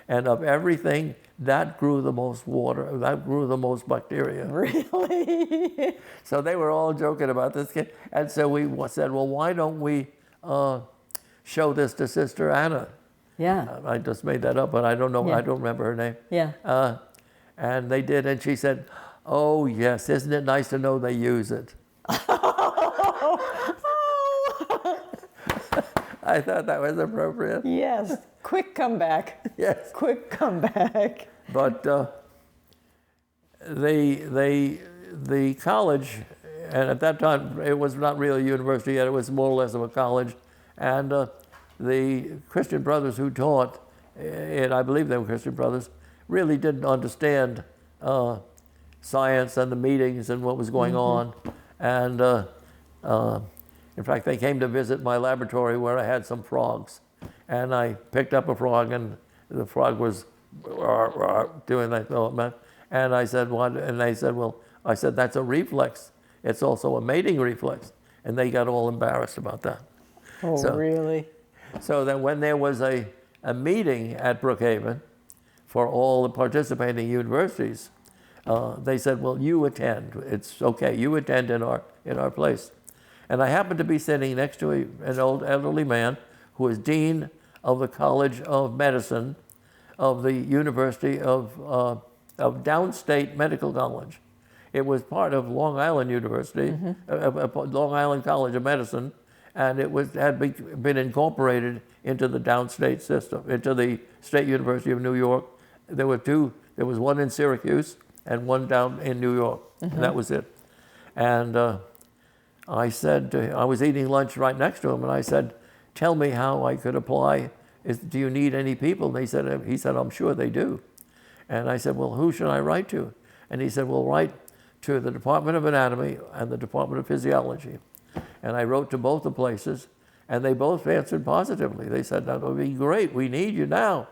And of everything, that grew the most water, that grew the most bacteria. Really? So they were all joking about this kid. And so we said, well, why don't we show this to Sister Anna? Yeah. I just made that up, but I don't know, Yeah. I don't remember her name. Yeah. And they did, and she said, oh yes, isn't it nice to know they use it? I thought that was appropriate. Yes. Quick comeback. Yes. Quick comeback. But the college, and at that time it was not really a university yet, it was more or less of a college, and the Christian brothers who taught, and I believe they were Christian brothers, really didn't understand science and the meetings and what was going on. And in fact, they came to visit my laboratory where I had some frogs. And I picked up a frog, and the frog was doing that. And I said, what? And they said, well, I said, that's a reflex. It's also a mating reflex. And they got all embarrassed about that. Oh, So- really? So that when there was a meeting at Brookhaven for all the participating universities, they said, well, you attend. It's okay, you attend in our place. And I happened to be sitting next to an old elderly man who was dean of the College of Medicine of the University of Downstate Medical College. It was part of Long Island University, Long Island College of Medicine, and it had been incorporated into the downstate system, into the State University of New York. There were two. There was one in Syracuse and one down in New York, and that was it. And I said, I was eating lunch right next to him, and I said, tell me how I could apply. Do you need any people? And he said, I'm sure they do. And I said, well, who should I write to? And he said, well, write to the Department of Anatomy and the Department of Physiology. And I wrote to both the places, and they both answered positively. They said, that would be great, we need you now.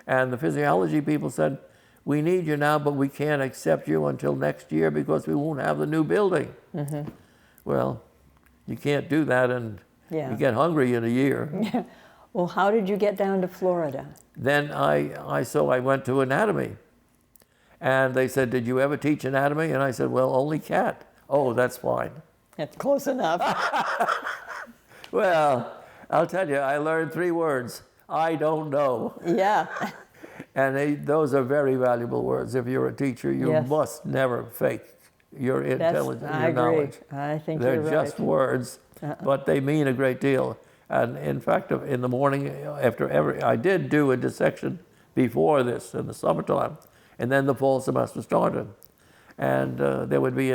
And the physiology people said, we need you now, but we can't accept you until next year because we won't have the new building. Well, you can't do that, and Yeah. you get hungry in a year. Well, how did you get down to Florida? Then I went to anatomy. And they said, did you ever teach anatomy? And I said, well, only cat. Oh, that's fine. That's close enough. Well, I'll tell you, I learned 3 words. I don't know. Yeah. And those are very valuable words. If you're a teacher, you Yes. must never fake your intelligence, I your agree. knowledge. I think They're you're right. just words, but they mean a great deal. And in fact, in the morning, I did do a dissection before this in the summertime, and then the fall semester started. And there would be,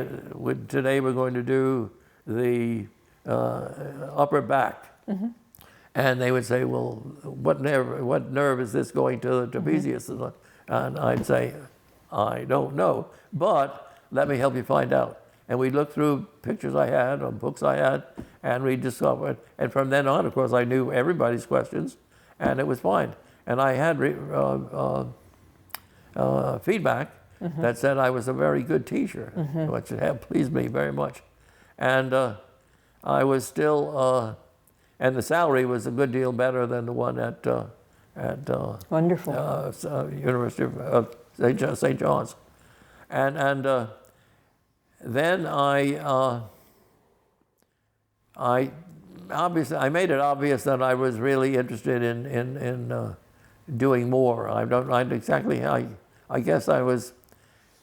today we're going to do the upper back. And they would say, well, what nerve is this going to the trapezius? And I'd say, I don't know, but let me help you find out. And we'd look through pictures I had or books I had, and we'd discover. And from then on, of course, I knew everybody's questions, and it was fine. And I had feedback that said I was a very good teacher, which had pleased me very much. And I was still, and the salary was a good deal better than the one at Wonderful. University of St. John's. And then I made it obvious that I was really interested in doing more. I don't know exactly how. I guess I was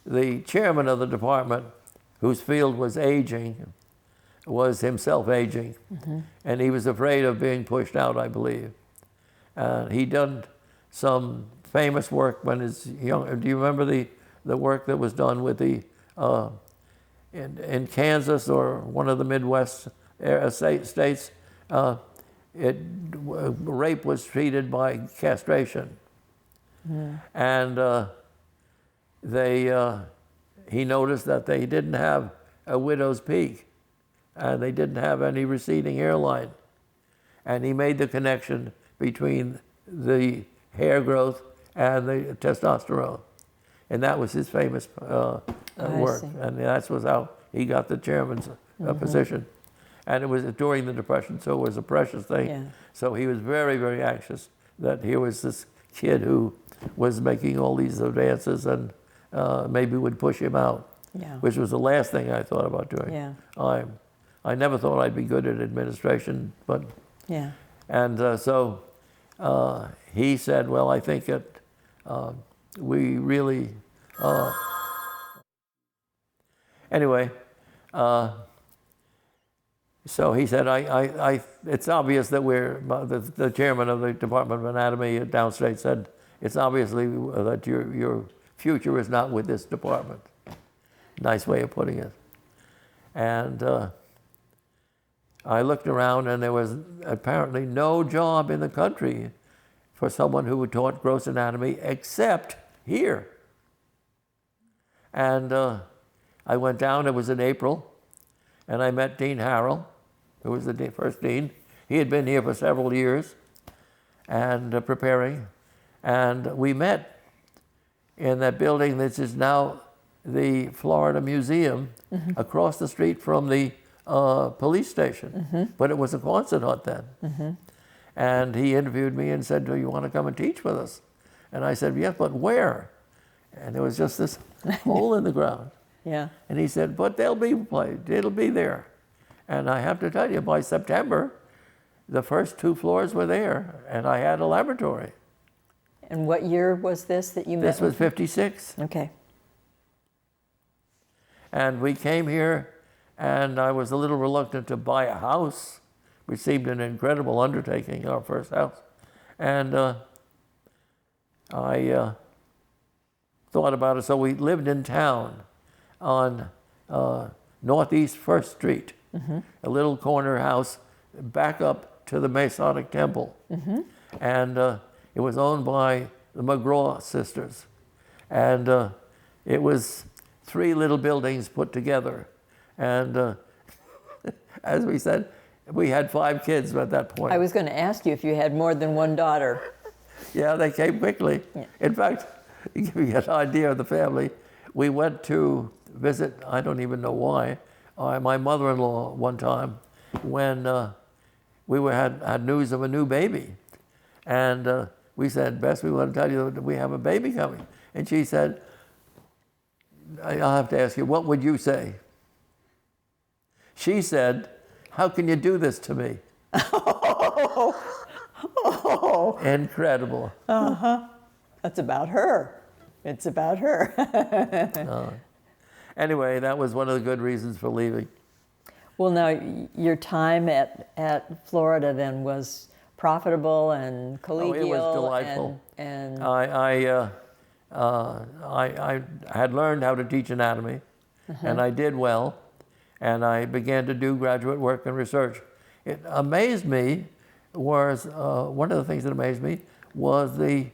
the chairman of the department, whose field was aging, was himself aging, and he was afraid of being pushed out, I believe. He'd done some famous work when he's young. Do you remember the work that was done with the in Kansas or one of the Midwest states? Rape was treated by castration, and he noticed that they didn't have a widow's peak, and they didn't have any receding hairline, and he made the connection between the hair growth and the testosterone. And that was his famous work. see. And that was how he got the chairman's position. And it was during the Depression, so it was a precious thing. Yeah. So he was very, very anxious that here was this kid who was making all these advances and maybe would push him out, Yeah. which was the last thing I thought about doing. Yeah. I never thought I'd be good at administration, but Yeah. and so he said, well, I think that we really anyway. So he said, it's obvious that the chairman of the Department of Anatomy at Downstate said, it's obviously that your future is not with this department. Nice way of putting it. And I looked around and there was apparently no job in the country for someone who taught gross anatomy except here. And I went down, it was in April, and I met Dean Harrell, who was the first dean. He had been here for several years and preparing. And we met in that building that is now the Florida Museum across the street from the police station. But it was a Quonset hut then. And he interviewed me and said, do you want to come and teach with us? And I said, yes, but where? And there was just this hole in the ground. Yeah. And he said, but it'll be there. And I have to tell you, by September, the first 2 floors were there, and I had a laboratory. And what year was this that you met? This was 56. Okay. And we came here, and I was a little reluctant to buy a house, which seemed an incredible undertaking, our first house. And I thought about it. So we lived in town on Northeast 1st Street, a little corner house back up to the Masonic Temple. And it was owned by the McGraw sisters. And it was 3 little buildings put together. And as we said, we had 5 kids at that point. I was going to ask you if you had more than one daughter. Yeah, they came quickly. Yeah. In fact, to give you an idea of the family, we went to visit, I don't even know why, my mother-in-law one time when we had news of a new baby. And we said, Bess, we want to tell you that we have a baby coming. And she said, I'll have to ask you, what would you say? She said, how can you do this to me? Oh. Incredible. That's about her. It's about her. Anyway, that was one of the good reasons for leaving. Well, now, your time at Florida then was profitable and collegial. It was delightful. And I had learned how to teach anatomy, and I did well, and I began to do graduate work and research. It amazed me was, one of the things that amazed me was the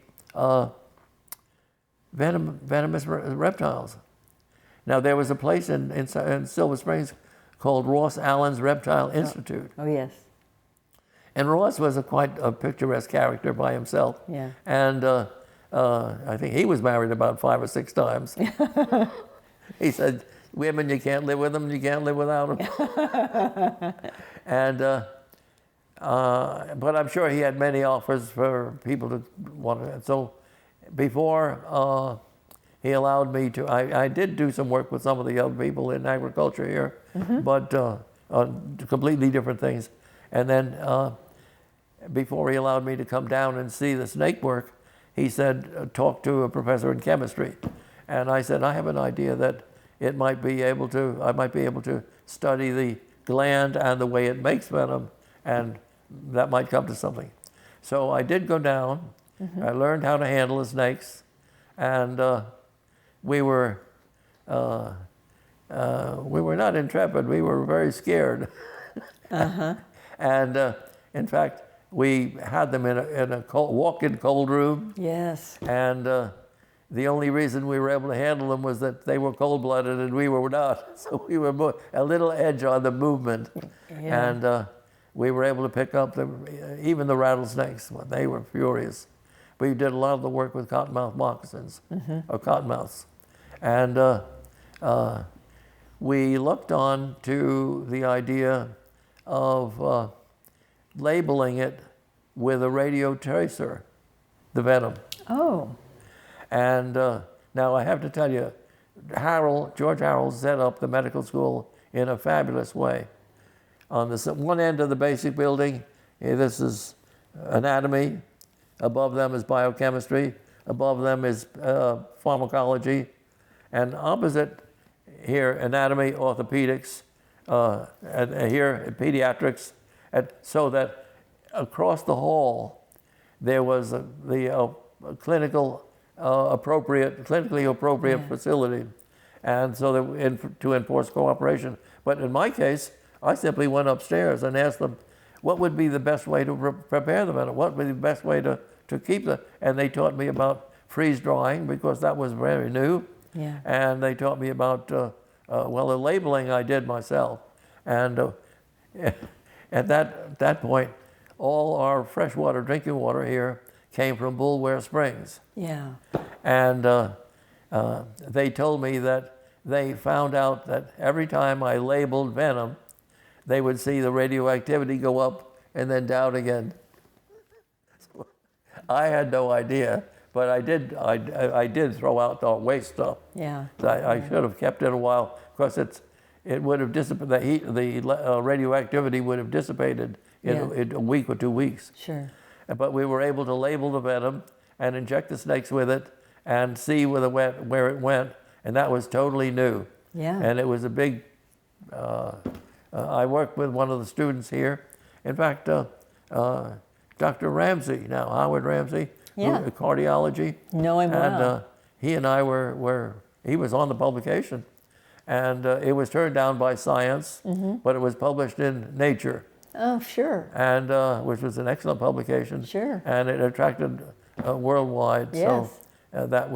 venomous reptiles. Now, there was a place in Silver Springs called Ross Allen's Reptile Institute. Oh, yes. And Ross was quite a picturesque character by himself. Yeah. And I think he was married about 5 or 6 times. He said, women, you can't live with them, you can't live without them. And, but I'm sure he had many offers for people to want to. So before he allowed me to, I did do some work with some of the other people in agriculture here, but on completely different things. And then before he allowed me to come down and see the snake work, he said, talk to a professor in chemistry. And I said, I have an idea that I might be able to study the gland and the way it makes venom, and that might come to something. So I did go down. I learned how to handle the snakes, and we were not intrepid. We were very scared. And in fact, we had them in a walk-in cold room. Yes. And the only reason we were able to handle them was that they were cold-blooded and we were not. So we were a little edge on the movement. Yeah. And we were able to pick up even the rattlesnakes. They were furious. We did a lot of the work with cottonmouth moccasins, or cottonmouths. And we looked on to the idea of labeling it with a radio tracer, the venom. Oh. And now I have to tell you, George Harold set up the medical school in a fabulous way. On the one end of the basic building, this is anatomy. Above them is biochemistry. Above them is pharmacology. And opposite here, anatomy, orthopedics, and here, pediatrics. And so that across the hall, there was the clinically appropriate facility. And so that to enforce cooperation. But in my case, I simply went upstairs and asked them, what would be the best way to prepare the venom? What would be the best way to keep the, and they taught me about freeze drying because that was very new. Yeah. And they taught me about, well, the labeling I did myself. And at that point, all our freshwater drinking water here came from Bulge Springs. Yeah. And they told me that they found out that every time I labeled venom, they would see the radioactivity go up and then down again. So I had no idea, but I did throw out the waste stuff. Yeah. I should have kept it a while because it would have dissipated. The radioactivity would have dissipated in a week or 2 weeks. Sure. But we were able to label the venom and inject the snakes with it and see where it went, and that was totally new. Yeah. And it was a big. I worked with one of the students here. In fact, Dr. Ramsey, now Howard Ramsey, cardiology. Know him well. And he and I he was on the publication. And it was turned down by Science, but it was published in Nature. Oh, sure. And which was an excellent publication. Sure. And it attracted worldwide. Yes. So that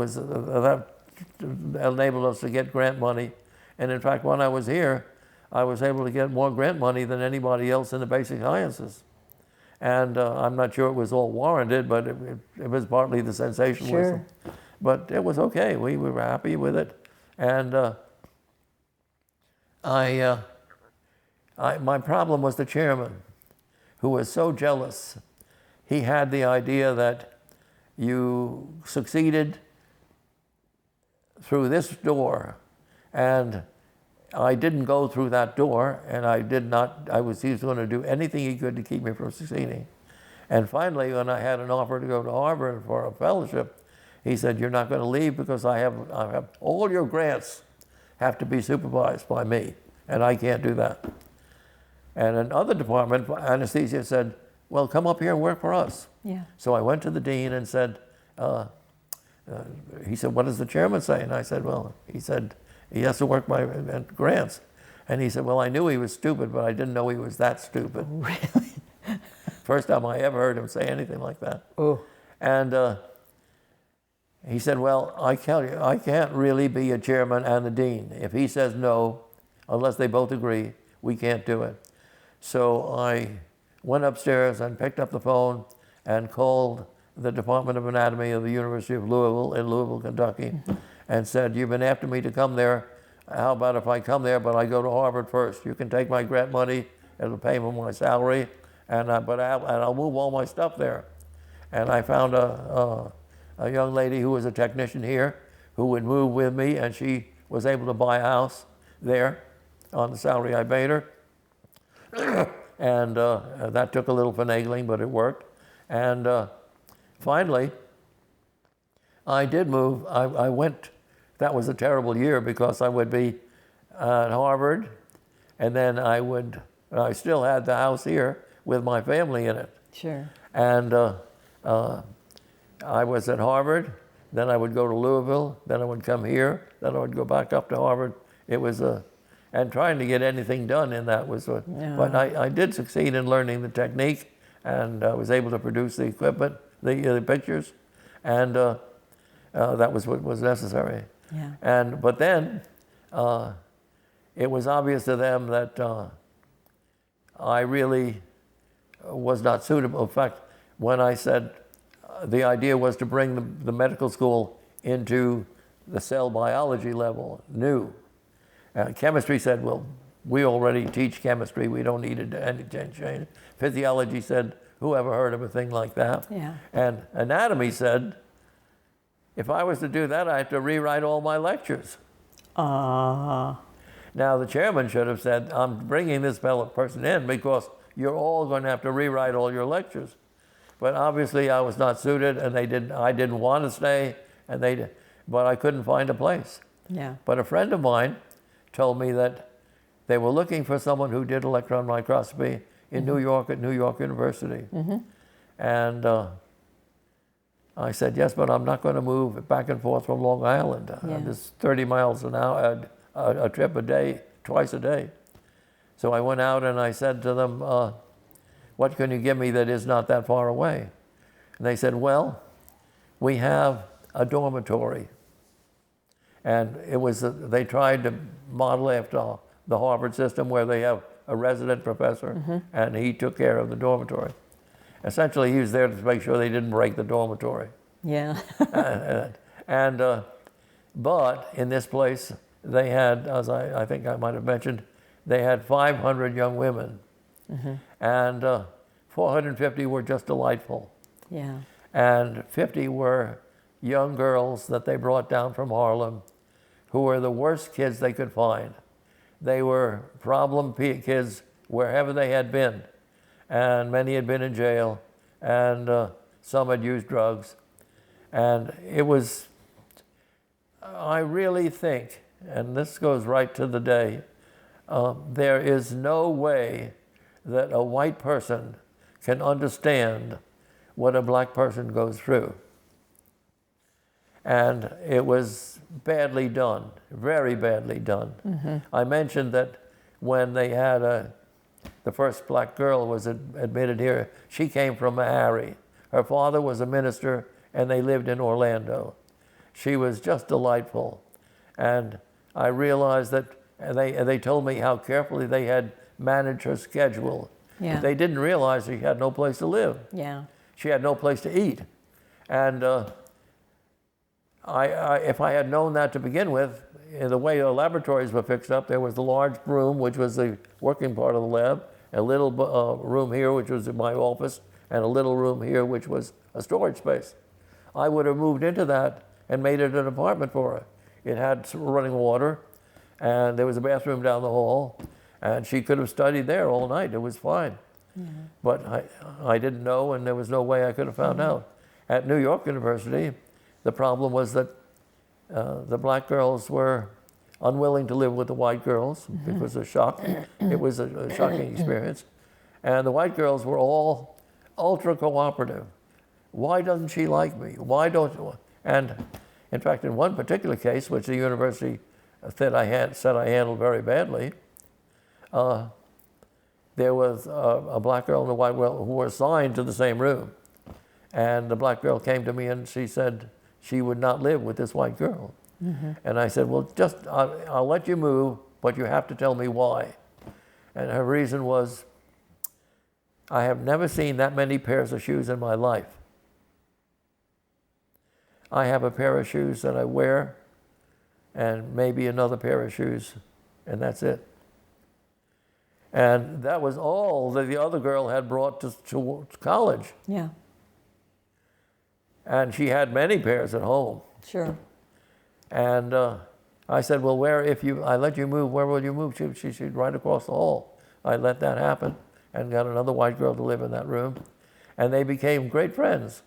enabled us to get grant money. And in fact, when I was here, I was able to get more grant money than anybody else in the basic sciences. And I'm not sure it was all warranted, but it was partly the sensationalism. Sure. But it was okay. We were happy with it. And my problem was the chairman, who was so jealous. He had the idea that you succeeded through this door, and I didn't go through that door, and he was going to do anything he could to keep me from succeeding. And finally, when I had an offer to go to Harvard for a fellowship, he said, you're not going to leave because I have all your grants have to be supervised by me, and I can't do that. And another department, anesthesia, said, well, come up here and work for us. Yeah. So I went to the dean and said, he said, what does the chairman say? And I said, well, he said, he has to work my grants. And he said, well, I knew he was stupid, but I didn't know he was that stupid. Really? First time I ever heard him say anything like that. Oh. And he said, well, I can't really be a chairman and the dean. If he says no, unless they both agree, we can't do it. So I went upstairs and picked up the phone and called the Department of Anatomy of the University of Louisville in Louisville, Kentucky, and said, you've been after me to come there. How about if I come there, but I go to Harvard first? You can take my grant money, it'll pay me my salary, and I'll move all my stuff there. And I found a young lady who was a technician here who would move with me, and she was able to buy a house there on the salary I paid her. And that took a little finagling, but it worked. And finally, I did move. I went, that was a terrible year because I would be at Harvard, and then I still had the house here with my family in it. Sure. And I was at Harvard, then I would go to Louisville, then I would come here, then I would go back up to Harvard. It was and trying to get anything done in that was, but I did succeed in learning the technique, and I was able to produce the equipment, the pictures, and that was what was necessary. Yeah. But then it was obvious to them that I really was not suitable. In fact, when I said the idea was to bring the medical school into the cell biology level, new. Chemistry said, well, we already teach chemistry, we don't need any change. Physiology said, who ever heard of a thing like that? Yeah. And anatomy said, if I was to do that, I have to rewrite all my lectures. Now, the chairman should have said, I'm bringing this person in because you're all going to have to rewrite all your lectures. But obviously, I was not suited, and I didn't want to stay, but I couldn't find a place. Yeah. But a friend of mine told me that they were looking for someone who did electron microscopy in New York at New York University. And I said, yes, but I'm not going to move back and forth from Long Island. This 30 miles an hour, a trip a day, twice a day. So I went out and I said to them, what can you give me that is not that far away? And they said, well, we have a dormitory. And they tried to model after the Harvard system where they have a resident professor, and he took care of the dormitory. Essentially, he was there to make sure they didn't break the dormitory. Yeah. But in this place, they had, as I think I might have mentioned, they had 500 young women, and 450 were just delightful. Yeah. And 50 were young girls that they brought down from Harlem who were the worst kids they could find. They were problem kids wherever they had been, and many had been in jail, and some had used drugs. And it was, I really think, and this goes right to the day, there is no way that a white person can understand what a black person goes through. And it was badly done, very badly done. I mentioned that when they had the first black girl was admitted here, she came from Harry. Her father was a minister, and they lived in Orlando. She was just delightful. And I realized that, and they told me how carefully they had managed her schedule. Yeah. They didn't realize she had no place to live. Yeah. She had no place to eat. And if I had known that to begin with, the way the laboratories were fixed up, there was the large room, which was the working part of the lab, a little room here, which was my office, and a little room here, which was a storage space. I would have moved into that and made it an apartment for her. It had running water, and there was a bathroom down the hall, and she could have studied there all night. It was fine. But I didn't know, and there was no way I could have found out. At New York University, the problem was that the black girls were unwilling to live with the white girls because of shock. It was a shocking experience. And the white girls were all ultra cooperative. Why doesn't she like me? Why don't you? And in fact, in one particular case, which the university said I handled very badly, there was a black girl and a white girl who were assigned to the same room. And the black girl came to me and she said she would not live with this white girl. And I said, well, I'll let you move, but you have to tell me why. And her reason was, I have never seen that many pairs of shoes in my life. I have a pair of shoes that I wear, and maybe another pair of shoes, and that's it. And that was all that the other girl had brought to college. Yeah. And she had many pairs at home. Sure. And I said, well, I let you move, where will you move? She said, right across the hall. I let that happen and got another white girl to live in that room. And they became great friends,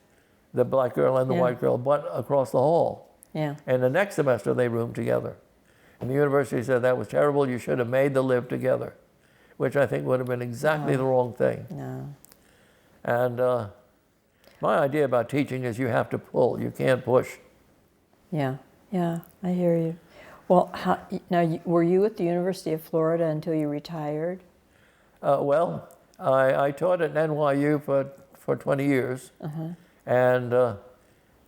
the black girl and the white girl, but across the hall. Yeah. And the next semester, they roomed together. And the university said, that was terrible, you should have made them live together, which I think would have been exactly the wrong thing. No. And my idea about teaching is you have to pull, you can't push. Yeah. Yeah, I hear you. Well, were you at the University of Florida until you retired? Well, I taught at NYU for 20 years, and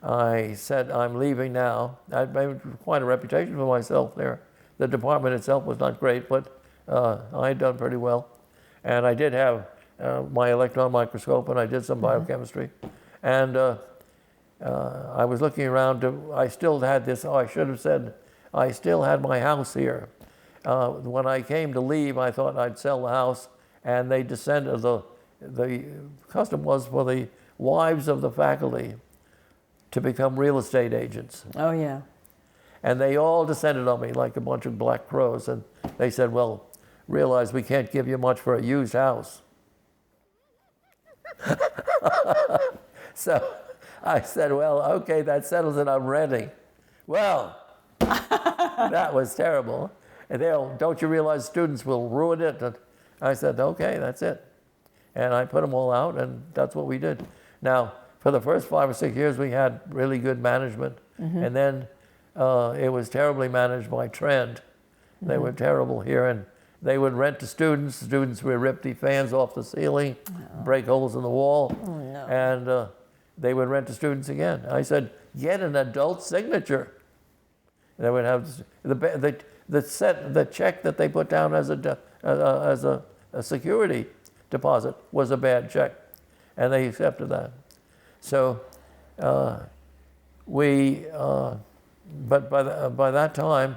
I said, I'm leaving now. I made quite a reputation for myself there. The department itself was not great, but I had done pretty well. And I did have my electron microscope, and I did some biochemistry. And I was looking around. I still had this. Oh, I should have said, I still had my house here. When I came to leave, I thought I'd sell the house, and they descended. The custom was for the wives of the faculty to become real estate agents. Oh, yeah. And they all descended on me like a bunch of black crows. And they said, well, realize we can't give you much for a used house. So I said, well, okay, that settles it, I'm renting. Well, that was terrible. And don't you realize students will ruin it? And I said, okay, that's it. And I put them all out, and that's what we did. Now, for the first 5 or 6 years, we had really good management. And then it was terribly managed by Trend. They were terrible here, and they would rent to students. Students would rip the fans off the ceiling, break holes in the wall, and they would rent to students again. I said, get an adult signature. They would have the check that they put down as a security deposit was a bad check, and they accepted that. So but by that time,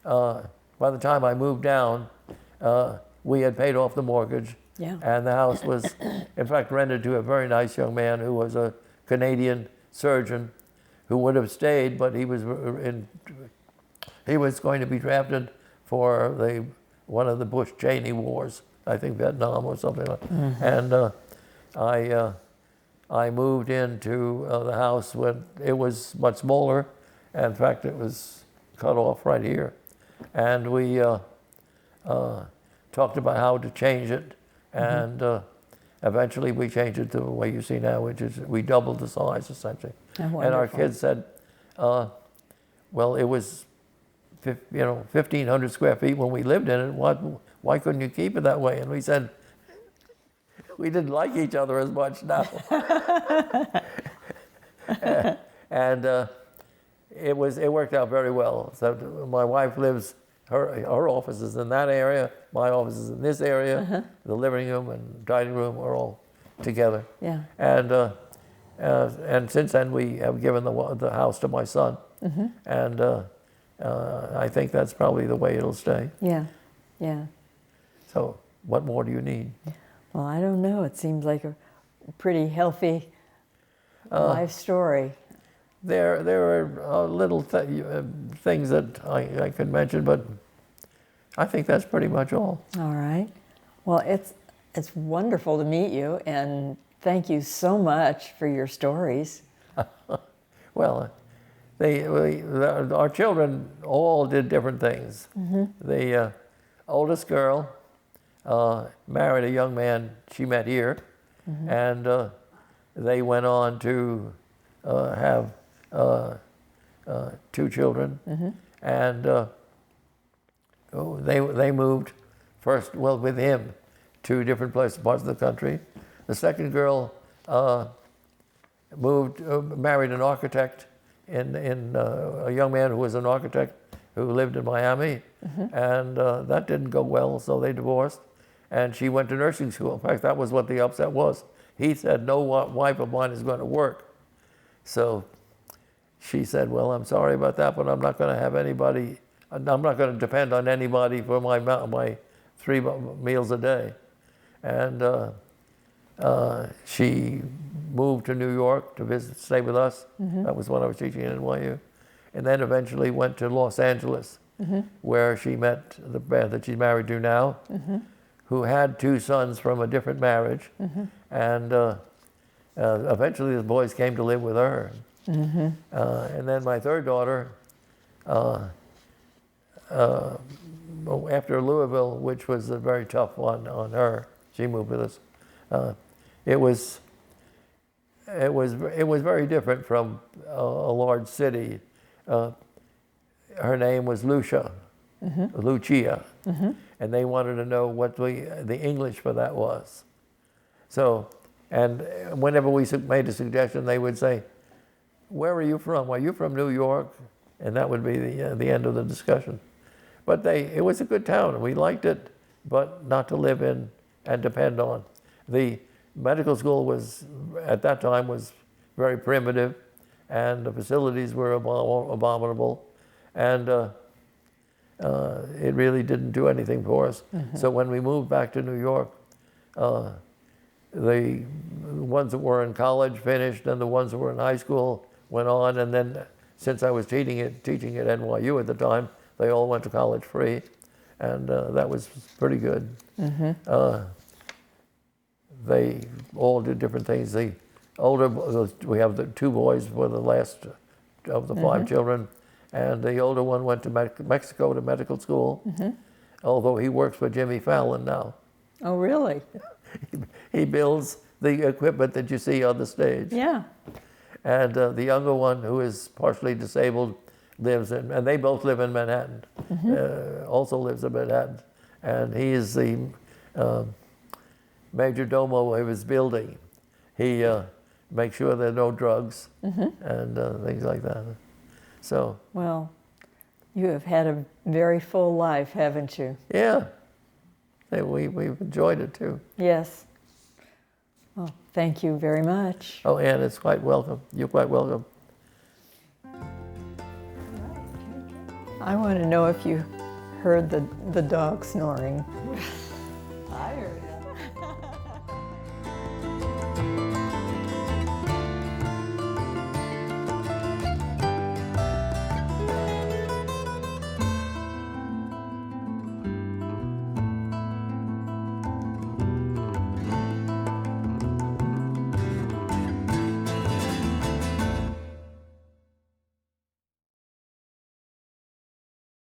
by the time I moved down, we had paid off the mortgage, and the house was, in fact, rented to a very nice young man who was a Canadian surgeon who would have stayed, but he was going to be drafted for one of the Bush-Cheney wars, I think Vietnam or something like that. And I moved into the house when it was much smaller. In fact, it was cut off right here. And we talked about how to change it. And eventually we changed it to the way you see now, which is we doubled the size, essentially. Oh, and our kids said, well, it was 1,500 square feet when we lived in it. Why couldn't you keep it that way? And we said, we didn't like each other as much now. And it worked out very well. So my wife lives, her office is in that area, my office is in this area. The living room and dining room are all together. Yeah. And since then we have given the house to my son. And I think that's probably the way it'll stay. Yeah, yeah. So what more do you need? Well, I don't know. It seems like a pretty healthy life story. There are little things that I could mention, but I think that's pretty much all. All right. Well, it's wonderful to meet you, and thank you so much for your stories. Well, our children all did different things. The oldest girl married a young man she met here, and they went on to have 2 children, and they moved first, well, with him, to different parts of the country. The second girl married an architect, a young man who was an architect who lived in Miami, and that didn't go well, so they divorced, and she went to nursing school. In fact, that was what the upset was. He said, no wife of mine is going to work. So she said, well, I'm sorry about that, but I'm not going to have anybody, I'm not going to depend on anybody for my 3 meals a day. And she moved to New York to stay with us. That was when I was teaching at NYU. And then eventually went to Los Angeles, where she met the man that she's married to now, who had 2 sons from a different marriage. And eventually the boys came to live with her. And then my third daughter, after Louisville, which was a very tough one on her, she moved with us. It was very different from a large city. Her name was Lucia, and they wanted to know what the English for that was. So, and whenever we made a suggestion, they would say, "Where are you from? Are you from New York?" And that would be the end of the discussion. But it was a good town, and we liked it, but not to live in and depend on. The medical school was, at that time, was very primitive, and the facilities were abominable, and it really didn't do anything for us. So when we moved back to New York, the ones that were in college finished, and the ones that were in high school went on, and then since I was teaching at NYU at the time, they all went to college free, and that was pretty good. They all did different things. The older, we have the 2 boys were the last of the 5 children, and the older one went to Mexico to medical school, although he works for Jimmy Fallon now. Oh, really? He builds the equipment that you see on the stage. Yeah. And the younger one, who is partially disabled, lives in, and they both live in Manhattan, also lives in Manhattan. And he is the major domo of his building. He makes sure there are no drugs and things like that. So. Well, you have had a very full life, haven't you? Yeah. We've enjoyed it too. Yes. Well, thank you very much. Oh, Ann, it's quite welcome. You're quite welcome. I want to know if you heard the dog snoring.